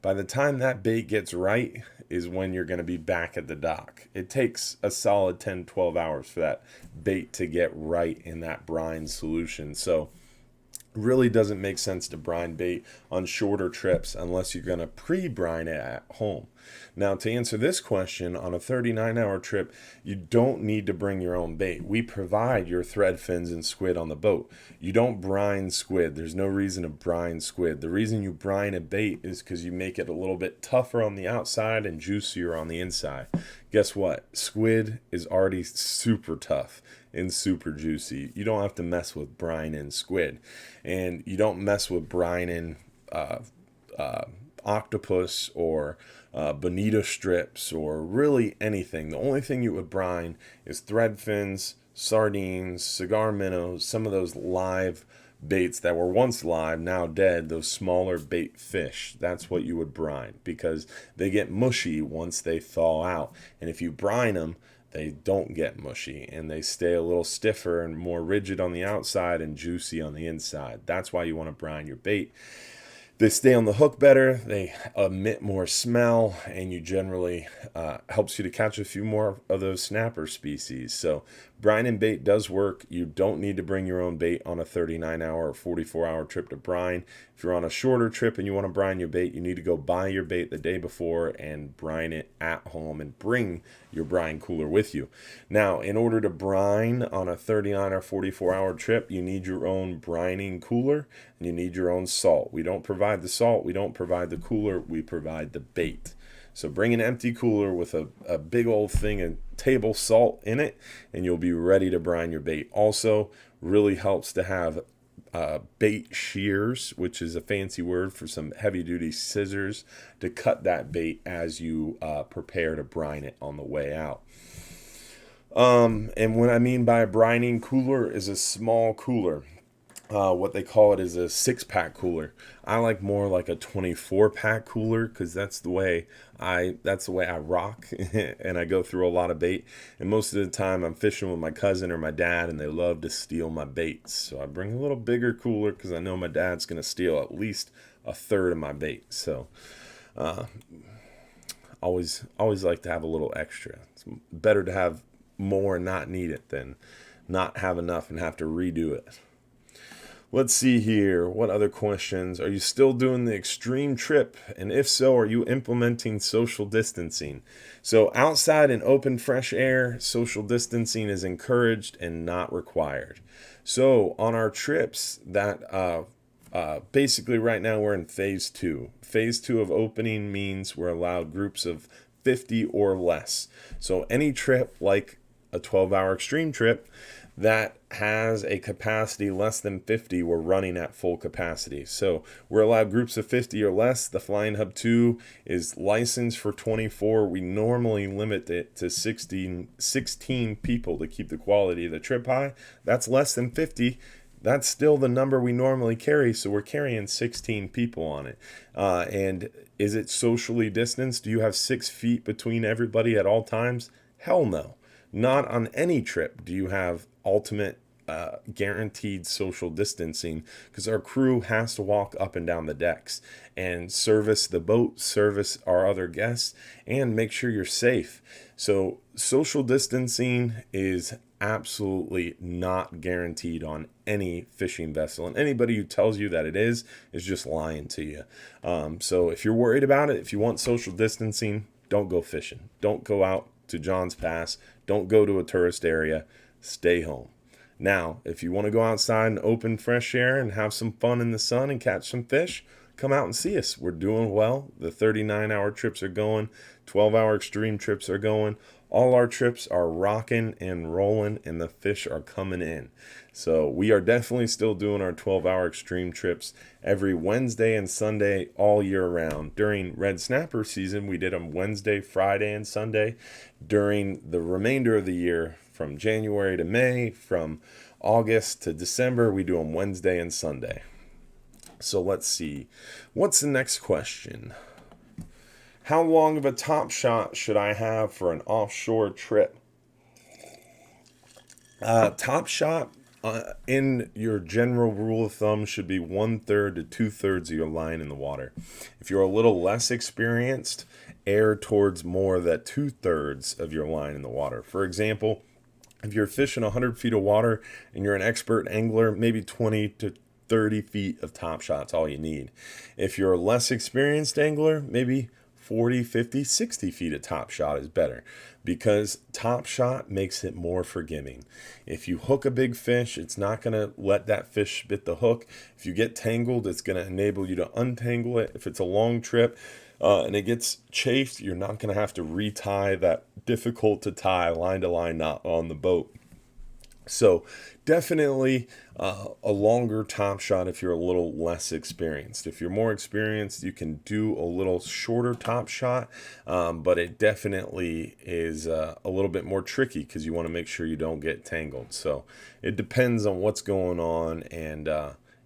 by the time that bait gets right is when you're going to be back at the dock. It takes a solid 10, 12 hours for that bait to get right in that brine solution. So really doesn't make sense to brine bait on shorter trips unless you're going to pre-brine it at home. Now, to answer this question, on a 39-hour trip, you don't need to bring your own bait. We provide your thread fins and squid on the boat. You don't brine squid. There's no reason to brine squid. The reason you brine a bait is because you make it a little bit tougher on the outside and juicier on the inside. Guess what? Squid is already super tough and super juicy. You don't have to mess with brine and squid. And you don't mess with brine and octopus or bonito strips or really anything. The only thing you would brine is thread fins, sardines, cigar minnows, some of those live baits that were once live, now dead, those smaller bait fish. That's what you would brine because they get mushy once they thaw out. And if you brine them, they don't get mushy and they stay a little stiffer and more rigid on the outside and juicy on the inside. That's why you want to brine your bait. They stay on the hook better, they emit more smell, and you generally helps you to catch a few more of those snapper species. So brine and bait does work. You don't need to bring your own bait on a 39-hour or 44-hour trip to brine. If you're on a shorter trip and you want to brine your bait, you need to go buy your bait the day before and brine it at home and bring your brine cooler with you. Now, in order to brine on a 39 or 44-hour trip, you need your own brining cooler and you need your own salt. We don't provide the salt, we don't provide the cooler, we provide the bait. So bring an empty cooler with a big old thing of table salt in it, and you'll be ready to brine your bait. Also, really helps to have bait shears, which is a fancy word for some heavy duty scissors to cut that bait as you prepare to brine it on the way out. And what I mean by a brining cooler is a small cooler. What they call it is a 6-pack cooler. I like more like a 24-pack cooler because that's the way I rock and I go through a lot of bait. And most of the time I'm fishing with my cousin or my dad, and they love to steal my baits. So I bring a little bigger cooler because I know my dad's gonna steal at least a third of my bait. So always like to have a little extra. It's better to have more and not need it than not have enough and have to redo it. Let's see here. What other questions? Are you still doing the extreme trip? And if so, are you implementing social distancing? So outside in open fresh air, social distancing is encouraged and not required. So on our trips, that basically right now we're in phase 2. Phase 2 of opening means we're allowed groups of 50 or less. So any trip like a 12-hour extreme trip that has a capacity less than 50, we're running at full capacity. So we're allowed groups of 50 or less. The Flying Hub 2 is licensed for 24. We normally limit it to 16 people to keep the quality of the trip high. That's less than 50. That's still the number we normally carry, so we're carrying 16 people on it. And is it socially distanced? Do you have 6 feet between everybody at all times? Hell no. Not on any trip do you have ultimate guaranteed social distancing, because our crew has to walk up and down the decks and service the boat, service our other guests, and make sure you're safe. So social distancing is absolutely not guaranteed on any fishing vessel, and anybody who tells you that it is just lying to you. So if you're worried about it, if you want social distancing, don't go fishing. Don't go out to John's Pass. Don't go to a tourist area. Stay home. Now, if you want to go outside and open fresh air and have some fun in the sun and catch some fish, come out and see us. We're doing well. The 39-hour trips are going. 12-hour extreme trips are going. All our trips are rocking and rolling, and the fish are coming in. So we are definitely still doing our 12-hour extreme trips every Wednesday and Sunday all year round. During red snapper season, we did them Wednesday, Friday, and Sunday. During the remainder of the year, from January to May, from August to December, we do them Wednesday and Sunday. So let's see. What's the next question? How long of a top shot should I have for an offshore trip? Top shot, in your general rule of thumb, should be 1/3 to 2/3 of your line in the water. If you're a little less experienced, err towards more than 2/3 of your line in the water. For example, if you're fishing 100 feet of water and you're an expert angler, maybe 20 to 30 feet of top shot's all you need. If you're a less experienced angler, maybe 40, 50, 60 feet of top shot is better, because top shot makes it more forgiving. If you hook a big fish, it's not going to let that fish bit the hook. If you get tangled, it's going to enable you to untangle it. If it's a long trip and it gets chafed, you're not going to have to retie that difficult to tie line to line knot on the boat. So definitely a longer top shot if you're a little less experienced. If you're more experienced, you can do a little shorter top shot, but it definitely is a little bit more tricky because you want to make sure you don't get tangled. So it depends on what's going on and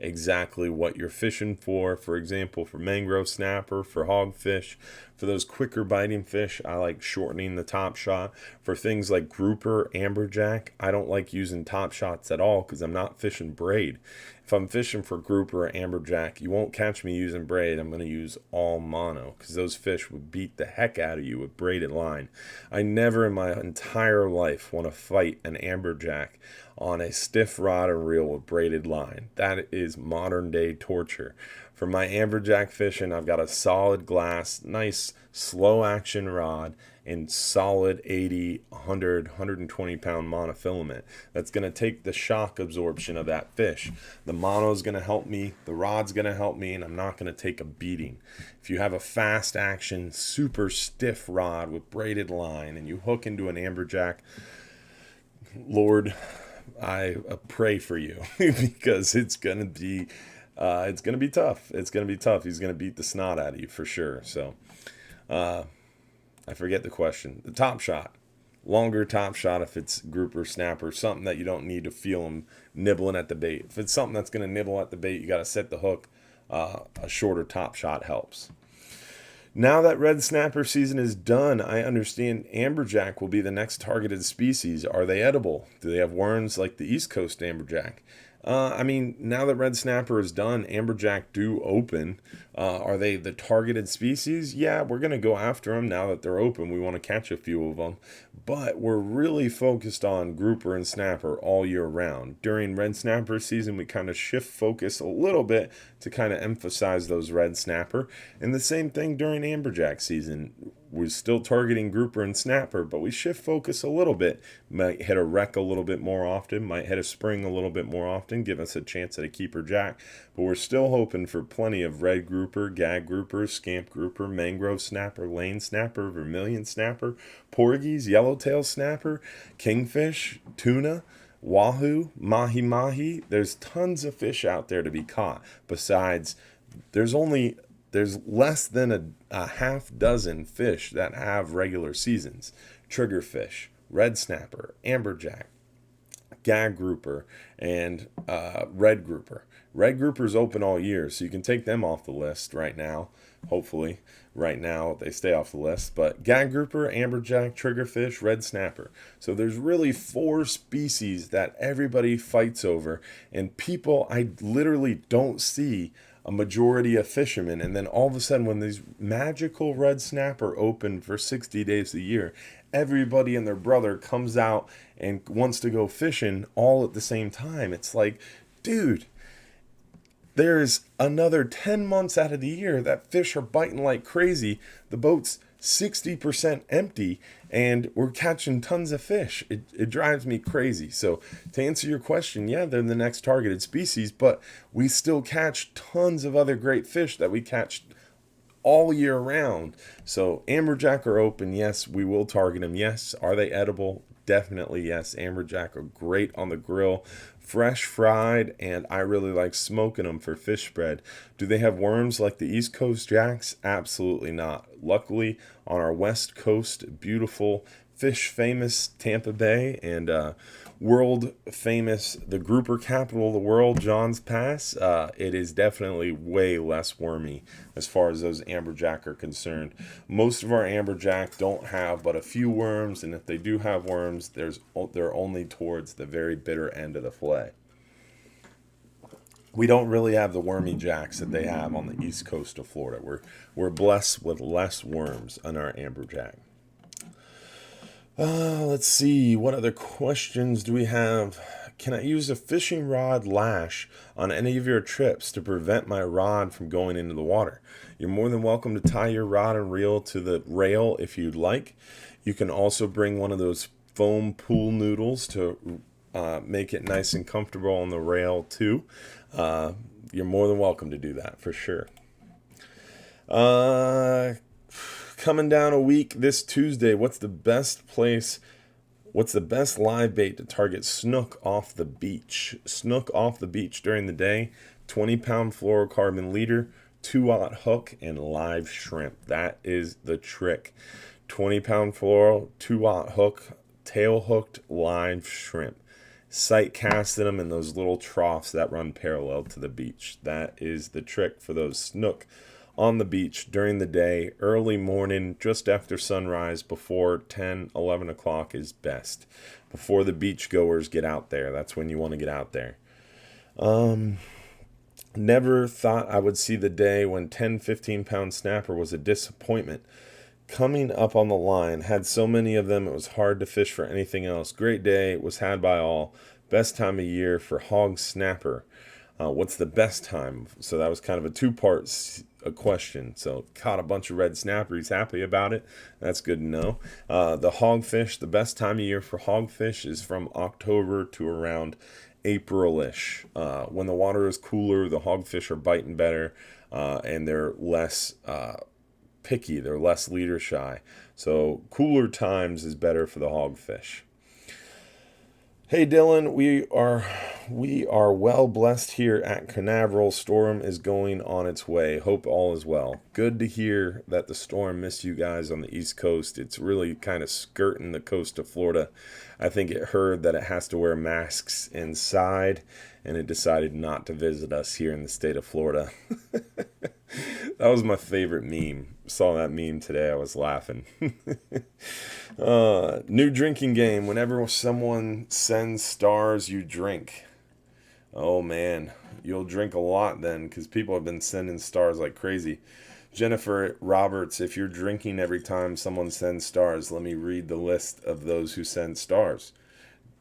exactly what you're fishing for. For example, for mangrove snapper, for hogfish, for those quicker biting fish, I like shortening the top shot. For things like grouper, amberjack, I don't like using top shots at all because I'm not fishing braid. If I'm fishing for grouper or amberjack, you won't catch me using braid. I'm going to use all mono because those fish would beat the heck out of you with braided line. I never in my entire life want to fight an amberjack on a stiff rod or reel with braided line. That is modern day torture. For my amberjack fishing, I've got a solid glass, nice slow action rod, and solid 80, 100, 120 pound monofilament. That's going to take the shock absorption of that fish. The mono is going to help me, the rod's going to help me, and I'm not going to take a beating. If you have a fast action, super stiff rod with braided line and you hook into an amberjack, Lord, I pray for you because it's going to be tough. It's going to be tough. He's going to beat the snot out of you for sure. So, I forget the question. The top shot, longer top shot if it's grouper, snapper, something that you don't need to feel them nibbling at the bait. If it's something that's going to nibble at the bait, you got to set the hook. A shorter top shot helps. Now that red snapper season is done, I understand amberjack will be the next targeted species. Are they edible? Do they have worms like the East Coast amberjack? Now that red snapper is done, amberjack do open. Are they the targeted species? Yeah, we're going to go after them now that they're open. We want to catch a few of them. But we're really focused on grouper and snapper all year round. During red snapper season, we kind of shift focus a little bit to kind of emphasize those red snapper. And the same thing during amberjack season. We're still targeting grouper and snapper, but we shift focus a little bit. Might hit a wreck a little bit more often, might hit a spring a little bit more often, give us a chance at a keeper jack. But we're still hoping for plenty of red grouper, gag grouper, scamp grouper, mangrove snapper, lane snapper, vermilion snapper, porgies, yellowtail snapper, kingfish, tuna, wahoo, mahi-mahi. There's tons of fish out there to be caught. Besides, there's less than a half dozen fish that have regular seasons. Triggerfish, red snapper, amberjack, gag grouper, and red grouper. Red grouper's open all year, so you can take them off the list right now. Hopefully, right now they stay off the list. But gag grouper, amberjack, triggerfish, red snapper. So there's really 4 species that everybody fights over, and people, I literally don't see a majority of fishermen, and then all of a sudden when these magical red snapper open for 60 days a year, everybody and their brother comes out and wants to go fishing all at the same time. It's like, dude, there's another 10 months out of the year that fish are biting like crazy. The boat's 60% empty and we're catching tons of fish. It drives me crazy. So to answer your question, yeah, they're the next targeted species, but we still catch tons of other great fish that we catch all year round. So amberjack are open. Yes, we will target them. Yes. Are they edible? Definitely yes. Amberjack are great on the grill, fresh fried, and I really like smoking them for fish spread. Do they have worms like the East Coast jacks? Absolutely not. Luckily, on our West Coast, beautiful fish famous Tampa Bay and world famous, the grouper capital of the world, Johns Pass, it is definitely way less wormy as far as those amberjack are concerned. Most of our amberjack don't have but a few worms, and if they do have worms, they're only towards the very bitter end of the fillet. We don't really have the wormy jacks that they have on the east coast of Florida. We're blessed with less worms on our amberjack. Let's see. What other questions do we have? Can I use a fishing rod lash on any of your trips to prevent my rod from going into the water? You're more than welcome to tie your rod and reel to the rail if you'd like. You can also bring one of those foam pool noodles to make it nice and comfortable on the rail too. You're more than welcome to do that for sure. Coming down a week this Tuesday, what's the best live bait to target snook off the beach? Snook off the beach during the day, 20-pound fluorocarbon leader, 2-aught hook, and live shrimp. That is the trick. 20-pound fluoro, 2-aught hook, tail hooked live shrimp. Sight casting them in those little troughs that run parallel to the beach. That is the trick for those snook on the beach during the day, early morning, just after sunrise, before 10, 11 o'clock is best. Before the beach goers get out there. That's when you want to get out there. Never thought I would see the day when 10, 15-pound snapper was a disappointment. Coming up on the line, had so many of them it was hard to fish for anything else. Great day, was had by all. Best time of year for hog snapper. What's the best time? So that was kind of a a question. So caught a bunch of red snapper. He's happy about it. That's good to know. The hogfish, the best time of year for hogfish is from October to around April-ish. When the water is cooler, the hogfish are biting better, and they're less picky. They're less leader shy. So cooler times is better for the hogfish. Hey Dylan, we are well blessed here at Canaveral. Storm is going on its way. Hope all is well. Good to hear that the storm missed you guys on the East Coast. It's really kind of skirting the coast of Florida. I think it heard that it has to wear masks inside, and it decided not to visit us here in the state of Florida. That was my favorite meme. Saw that meme today. I was laughing. New drinking game. Whenever someone sends stars, you drink. Oh man, you'll drink a lot then, because people have been sending stars like crazy. Jennifer Roberts, if you're drinking every time someone sends stars, let me read the list of those who send stars.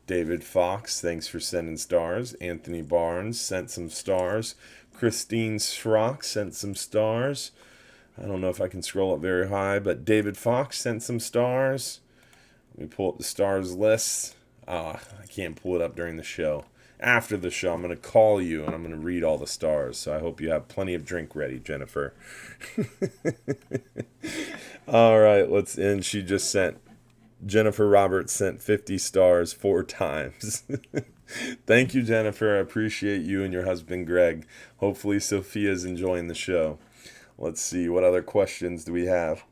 David Fox, thanks for sending stars. Anthony Barnes sent some stars. Christine Schrock sent some stars. I don't know if I can scroll up very high, but David Fox sent some stars. Let me pull up the stars list. I can't pull it up during the show. After the show, I'm going to call you and I'm going to read all the stars. So I hope you have plenty of drink ready, Jennifer. All right, let's end. She just sent, Jennifer Roberts sent 50 stars 4 times. Thank you, Jennifer. I appreciate you and your husband, Greg. Hopefully, Sophia's enjoying the show. Let's see, what other questions do we have?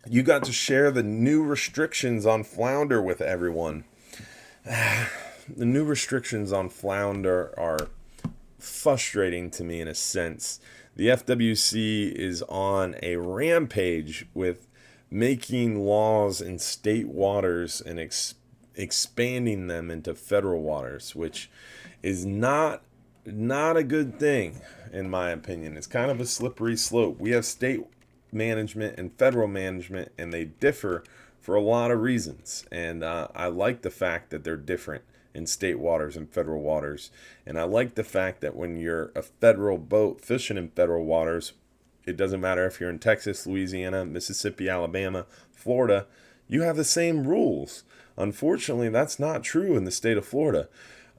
You got to share the new restrictions on flounder with everyone. The new restrictions on flounder are frustrating to me in a sense. The FWC is on a rampage with making laws in state waters and expanding them into federal waters, which is not a good thing, in my opinion. It's kind of a slippery slope. We have state management and federal management, and they differ for a lot of reasons. And I like the fact that they're different in state waters and federal waters. And I like the fact that when you're a federal boat fishing in federal waters, it doesn't matter if you're in Texas, Louisiana, Mississippi, Alabama, Florida, you have the same rules. Unfortunately, that's not true in the state of Florida.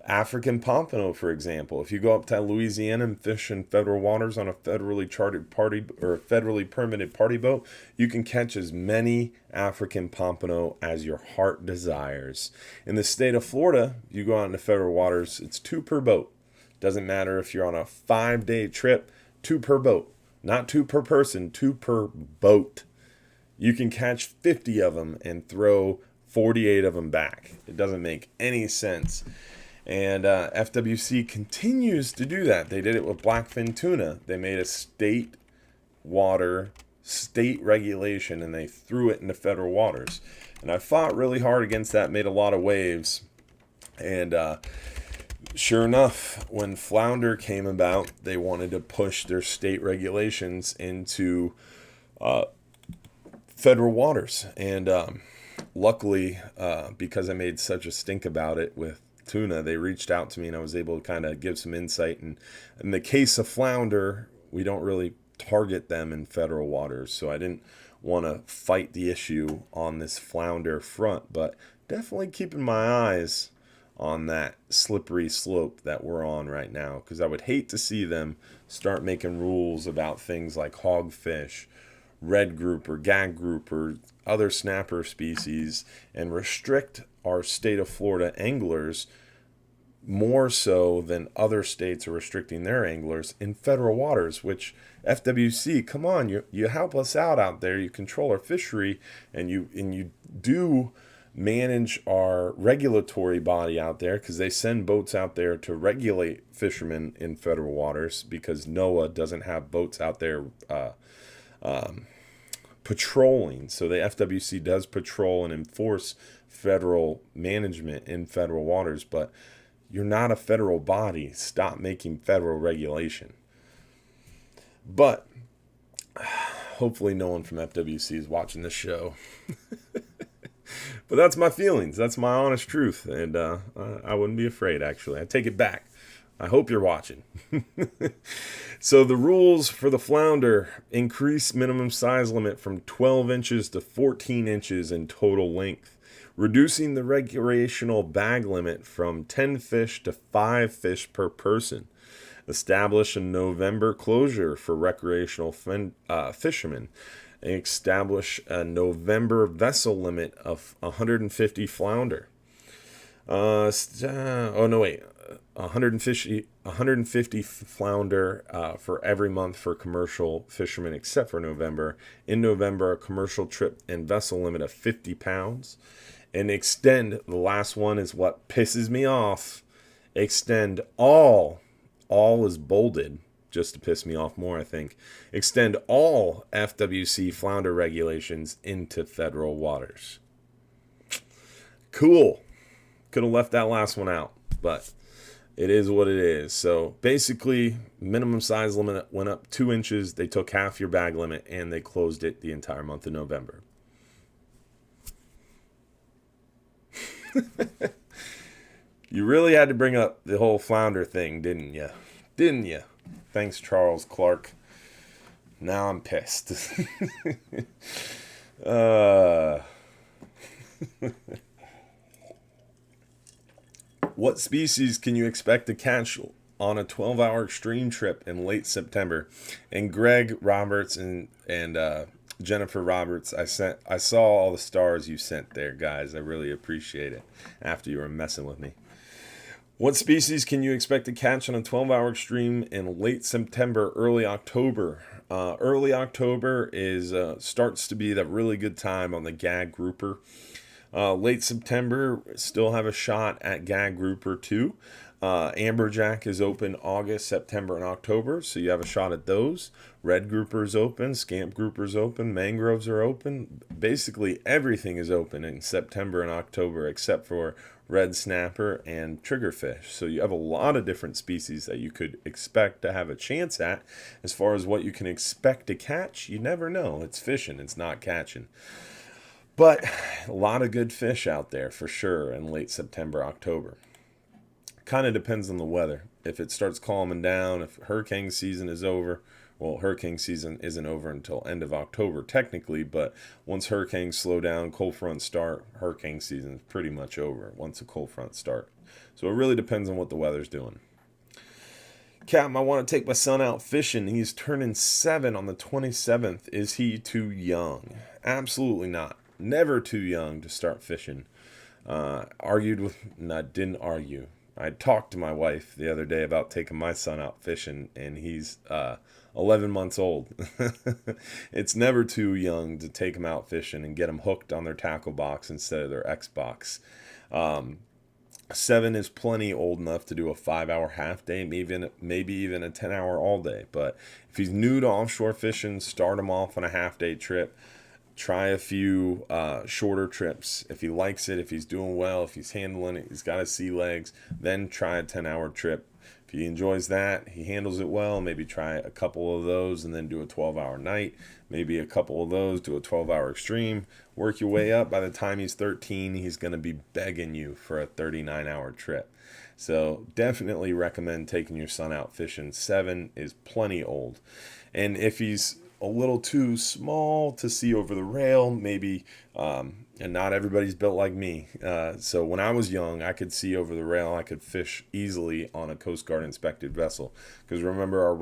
African pompano, for example, if you go up to Louisiana and fish in federal waters on a federally chartered party or a federally permitted party boat, you can catch as many African pompano as your heart desires. In the state of Florida, you go out into federal waters, it's 2 per boat. Doesn't matter if you're on a 5-day trip, 2 per boat. Not 2 per person, 2 per boat. You can catch 50 of them and throw 48 of them back. It doesn't make any sense. And FWC continues to do that. They did it with blackfin tuna. They made a state water, state regulation, and they threw it into federal waters. And I fought really hard against that, made a lot of waves. And sure enough, when flounder came about, they wanted to push their state regulations into federal waters. And luckily, because I made such a stink about it with tuna, they reached out to me and I was able to kind of give some insight. And in the case of flounder, we don't really target them in federal waters, so I didn't want to fight the issue on this flounder front, but definitely keeping my eyes on that slippery slope that we're on right now, because I would hate to see them start making rules about things like hogfish, red grouper, gag grouper, other snapper species, and restrict our state of Florida anglers more so than other states are restricting their anglers in federal waters, which FWC, come on, you help us out there. You control our fishery, and you do manage our regulatory body out there, because they send boats out there to regulate fishermen in federal waters, because NOAA doesn't have boats out there patrolling. So the FWC does patrol and enforce federal management in federal waters, but you're not a federal body. Stop making federal regulation. But hopefully no one from FWC is watching this show. But that's my feelings. That's my honest truth. And I wouldn't be afraid, actually. I take it back. I hope you're watching. So the rules for the flounder: increase minimum size limit from 12 inches to 14 inches in total length, reducing the recreational bag limit from 10 fish to 5 fish per person. Establish a November closure for recreational fishermen. Establish a November vessel limit of 150 flounder. Oh no, wait. 150 flounder for every month for commercial fishermen except for November. In November, a commercial trip and vessel limit of 50 pounds. And extend, the last one is what pisses me off. Extend all is bolded just to piss me off more, I think. Extend all FWC flounder regulations into federal waters. Cool. Could have left that last one out, but it is what it is. So basically, minimum size limit went up 2 inches. They took half your bag limit and they closed it the entire month of November. You really had to bring up the whole flounder thing, didn't you? Didn't you? Thanks, Charles Clark. Now I'm pissed. What species can you expect to catch on a 12-hour extreme trip in late September? And Greg Roberts and Jennifer Roberts, I saw all the stars you sent there, guys. I really appreciate it after you were messing with me. What species can you expect to catch on a 12-hour extreme in late September, early October? Early October is starts to be that really good time on the gag grouper. Late September, still have a shot at gag grouper too. Amberjack is open August, September, and October, so you have a shot at those. Red grouper's open, scamp grouper's open, mangroves are open. Basically, everything is open in September and October except for red snapper and triggerfish. So you have a lot of different species that you could expect to have a chance at. As far as what you can expect to catch, you never know. It's fishing, it's not catching. But a lot of good fish out there for sure in late September, October. Kind of depends on the weather. If it starts calming down, if hurricane season is over, well, hurricane season isn't over until end of October technically, but once hurricanes slow down, cold fronts start, hurricane season is pretty much over once the cold fronts start. So it really depends on what the weather's doing. Captain, I want to take my son out fishing. He's turning 7 on the 27th. Is he too young? Absolutely not. Never too young to start fishing. Didn't argue. I talked to my wife the other day about taking my son out fishing, and he's 11 months old. It's never too young to take him out fishing and get him hooked on their tackle box instead of their Xbox. 7 is plenty old enough to do a 5-hour half day, maybe even a 10-hour all day. But if he's new to offshore fishing, start him off on a half day trip. Try a few shorter trips. If he likes it, if he's doing well, if he's handling it, he's got his sea legs, then try a 10-hour trip. If he enjoys that, he handles it well, maybe try a couple of those and then do a 12-hour night. Maybe a couple of those, do a 12-hour extreme. Work your way up. By the time he's 13, he's going to be begging you for a 39-hour trip. So definitely recommend taking your son out fishing. 7 is plenty old. And if he's a little too small to see over the rail, maybe, and not everybody's built like me. So when I was young, I could see over the rail. I could fish easily on a Coast Guard inspected vessel. Because remember, our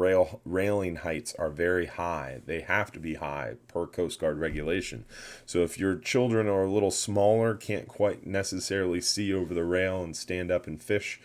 railing heights are very high. They have to be high per Coast Guard regulation. So if your children are a little smaller, can't quite necessarily see over the rail and stand up and fish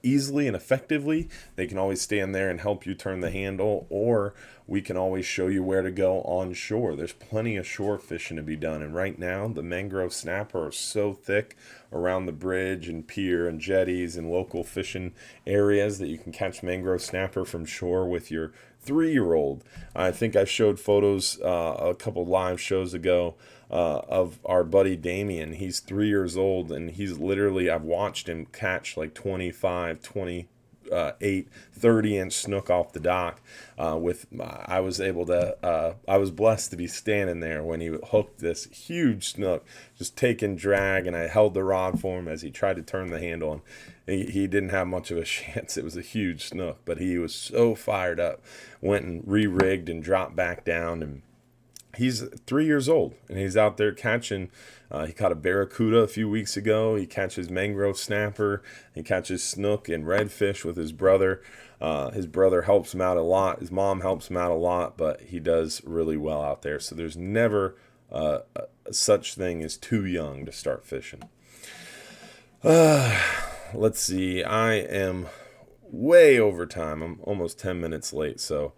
easily and effectively, they can always stand there and help you turn the handle, or we can always show you where to go on shore. There's plenty of shore fishing to be done, and right now the mangrove snapper are so thick around the bridge and pier and jetties and local fishing areas that you can catch mangrove snapper from shore with your 3-year-old. I think I showed photos a couple live shows ago of our buddy Damien. He's 3 years old, and he's literally, I've watched him catch like 25, 20 8 30-inch snook off the dock. I was able to, I was blessed to be standing there when he hooked this huge snook, just taking drag, and I held the rod for him as he tried to turn the handle, and he didn't have much of a chance. It was a huge snook, but he was so fired up, went and re-rigged and dropped back down, and he's 3 years old, and he's out there catching. He caught a barracuda a few weeks ago. He catches mangrove snapper. He catches snook and redfish with his brother. His brother helps him out a lot. His mom helps him out a lot, but he does really well out there. So there's never such thing as too young to start fishing. Let's see. I am way over time. I'm almost 10 minutes late, so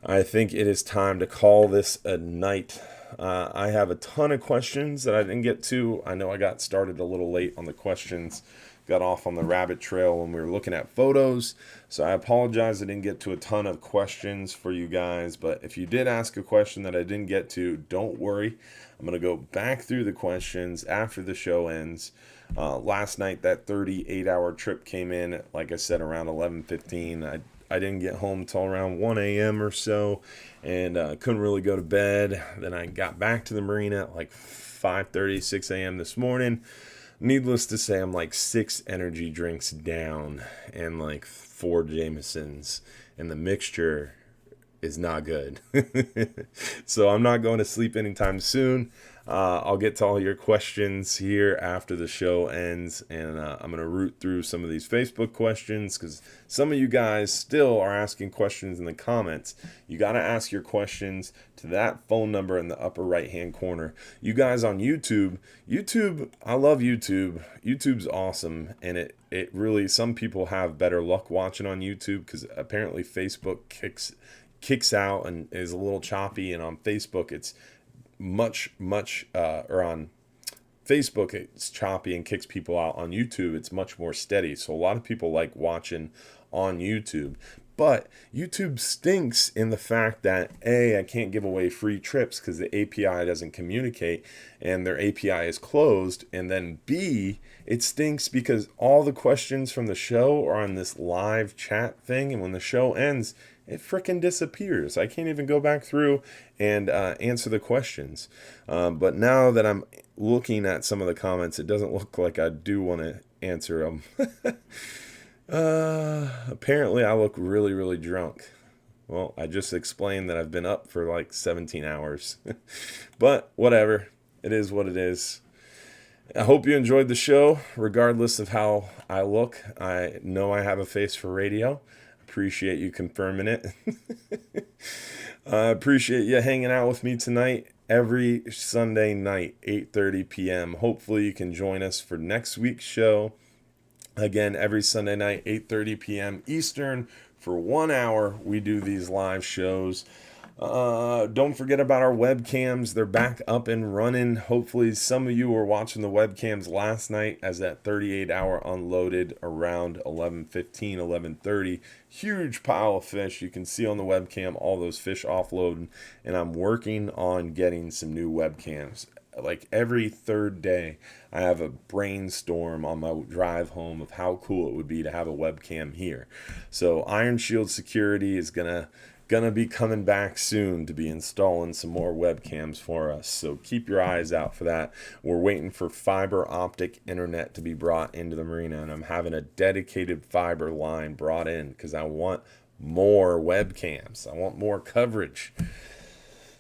I think it is time to call this a night. I have a ton of questions that I didn't get to. I know I got started a little late on the questions, got off on the rabbit trail when we were looking at photos, so I apologize I didn't get to a ton of questions for you guys, but if you did ask a question that I didn't get to, don't worry. I'm going to go back through the questions after the show ends. Last night, that 38-hour trip came in, like I said, around 11:15. I didn't get home till around 1 a.m. or so, and couldn't really go to bed. Then I got back to the marina at like 5:30, 6 a.m. this morning. Needless to say, I'm like 6 energy drinks down and like 4 Jamesons, and the mixture is not good. So I'm not going to sleep anytime soon. I'll get to all your questions here after the show ends, and I'm going to root through some of these Facebook questions because some of you guys still are asking questions in the comments. You got to ask your questions to that phone number in the upper right hand corner. You guys on YouTube, I love YouTube. YouTube's awesome, and it really, some people have better luck watching on YouTube because apparently Facebook kicks out and is a little choppy, and on Facebook it's or on Facebook it's choppy and kicks people out. On YouTube it's much more steady, so a lot of people like watching on YouTube. But YouTube stinks in the fact that I can't give away free trips because the API doesn't communicate and their API is closed. And then B, it stinks because all the questions from the show are on this live chat thing, and when the show ends, it frickin' disappears. I can't even go back through and answer the questions. But now that I'm looking at some of the comments, it doesn't look like I do want to answer them. Apparently I look really, really drunk. Well, I just explained that I've been up for like 17 hours. But whatever. It is what it is. I hope you enjoyed the show, regardless of how I look. I know I have a face for radio. Appreciate you confirming it. I appreciate you hanging out with me tonight every Sunday night, 8:30 p.m. Hopefully you can join us for next week's show. Again, every Sunday night, 8:30 p.m. Eastern. For 1 hour, we do these live shows. Don't forget about our webcams. They're back up and running. Hopefully some of you were watching the webcams last night as that 38-hour unloaded around 11:15, 11:30. Huge pile of fish. You can see on the webcam all those fish offloading, and I'm working on getting some new webcams. Like every third day, I have a brainstorm on my drive home of how cool it would be to have a webcam here. So Iron Shield Security is gonna be coming back soon to be installing some more webcams for us. So keep your eyes out for that. We're waiting for fiber optic internet to be brought into the marina, and I'm having a dedicated fiber line brought in because I want more webcams. I want more coverage.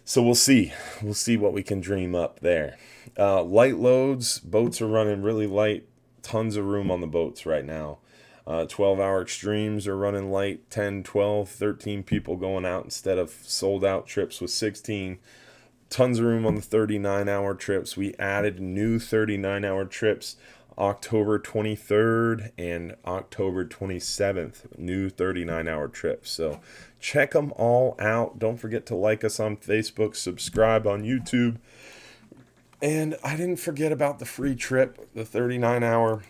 So we'll see what we can dream up there. Light loads, boats are running really light. Tons of room on the boats right now. 12-hour extremes are running light. 10, 12, 13 people going out instead of sold out trips with 16. Tons of room on the 39-hour trips. We added new 39-hour trips October 23rd and October 27th. New 39-hour trips. So check them all out. Don't forget to like us on Facebook, subscribe on YouTube. And I didn't forget about the free trip, the 39-hour.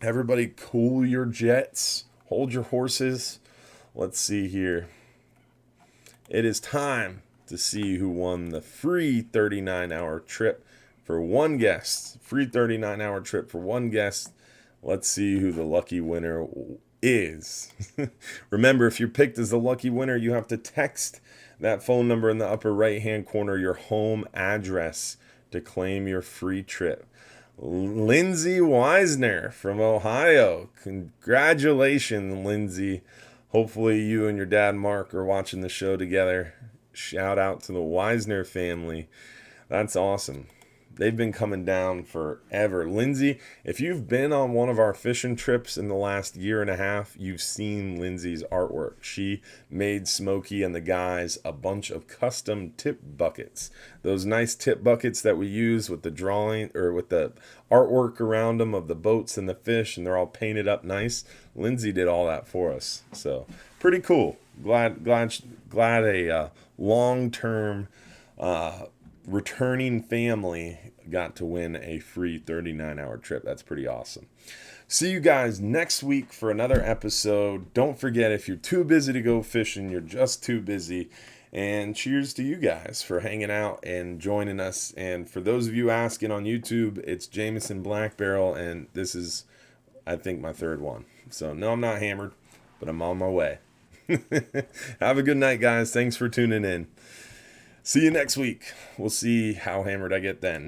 Everybody cool your jets, hold your horses. Let's see here. It is time to see who won the free 39-hour trip for one guest. Free 39-hour trip for one guest. Let's see who the lucky winner is. Remember, if you're picked as the lucky winner, you have to text that phone number in the upper right hand corner your home address to claim your free trip. Lindsay Wisner from Ohio. Congratulations, Lindsay. Hopefully you and your dad Mark are watching the show together. Shout out to the Wisner family. That's awesome. They've been coming down forever. Lindsay, if you've been on one of our fishing trips in the last year and a half, you've seen Lindsay's artwork. She made Smokey and the guys a bunch of custom tip buckets. Those nice tip buckets that we use with the drawing or with the artwork around them of the boats and the fish, and they're all painted up nice. Lindsay did all that for us. So pretty cool. Glad a long-term returning family got to win a free 39-hour trip. That's pretty awesome. See you guys next week for another episode. Don't forget, if you're too busy to go fishing, you're just too busy. And cheers to you guys for hanging out and joining us. And for those of you asking on YouTube, it's Jameson Black Barrel, and this is, I think, my third one. So no, I'm not hammered, but I'm on my way. Have a good night, guys. Thanks for tuning in. See you next week. We'll see how hammered I get then.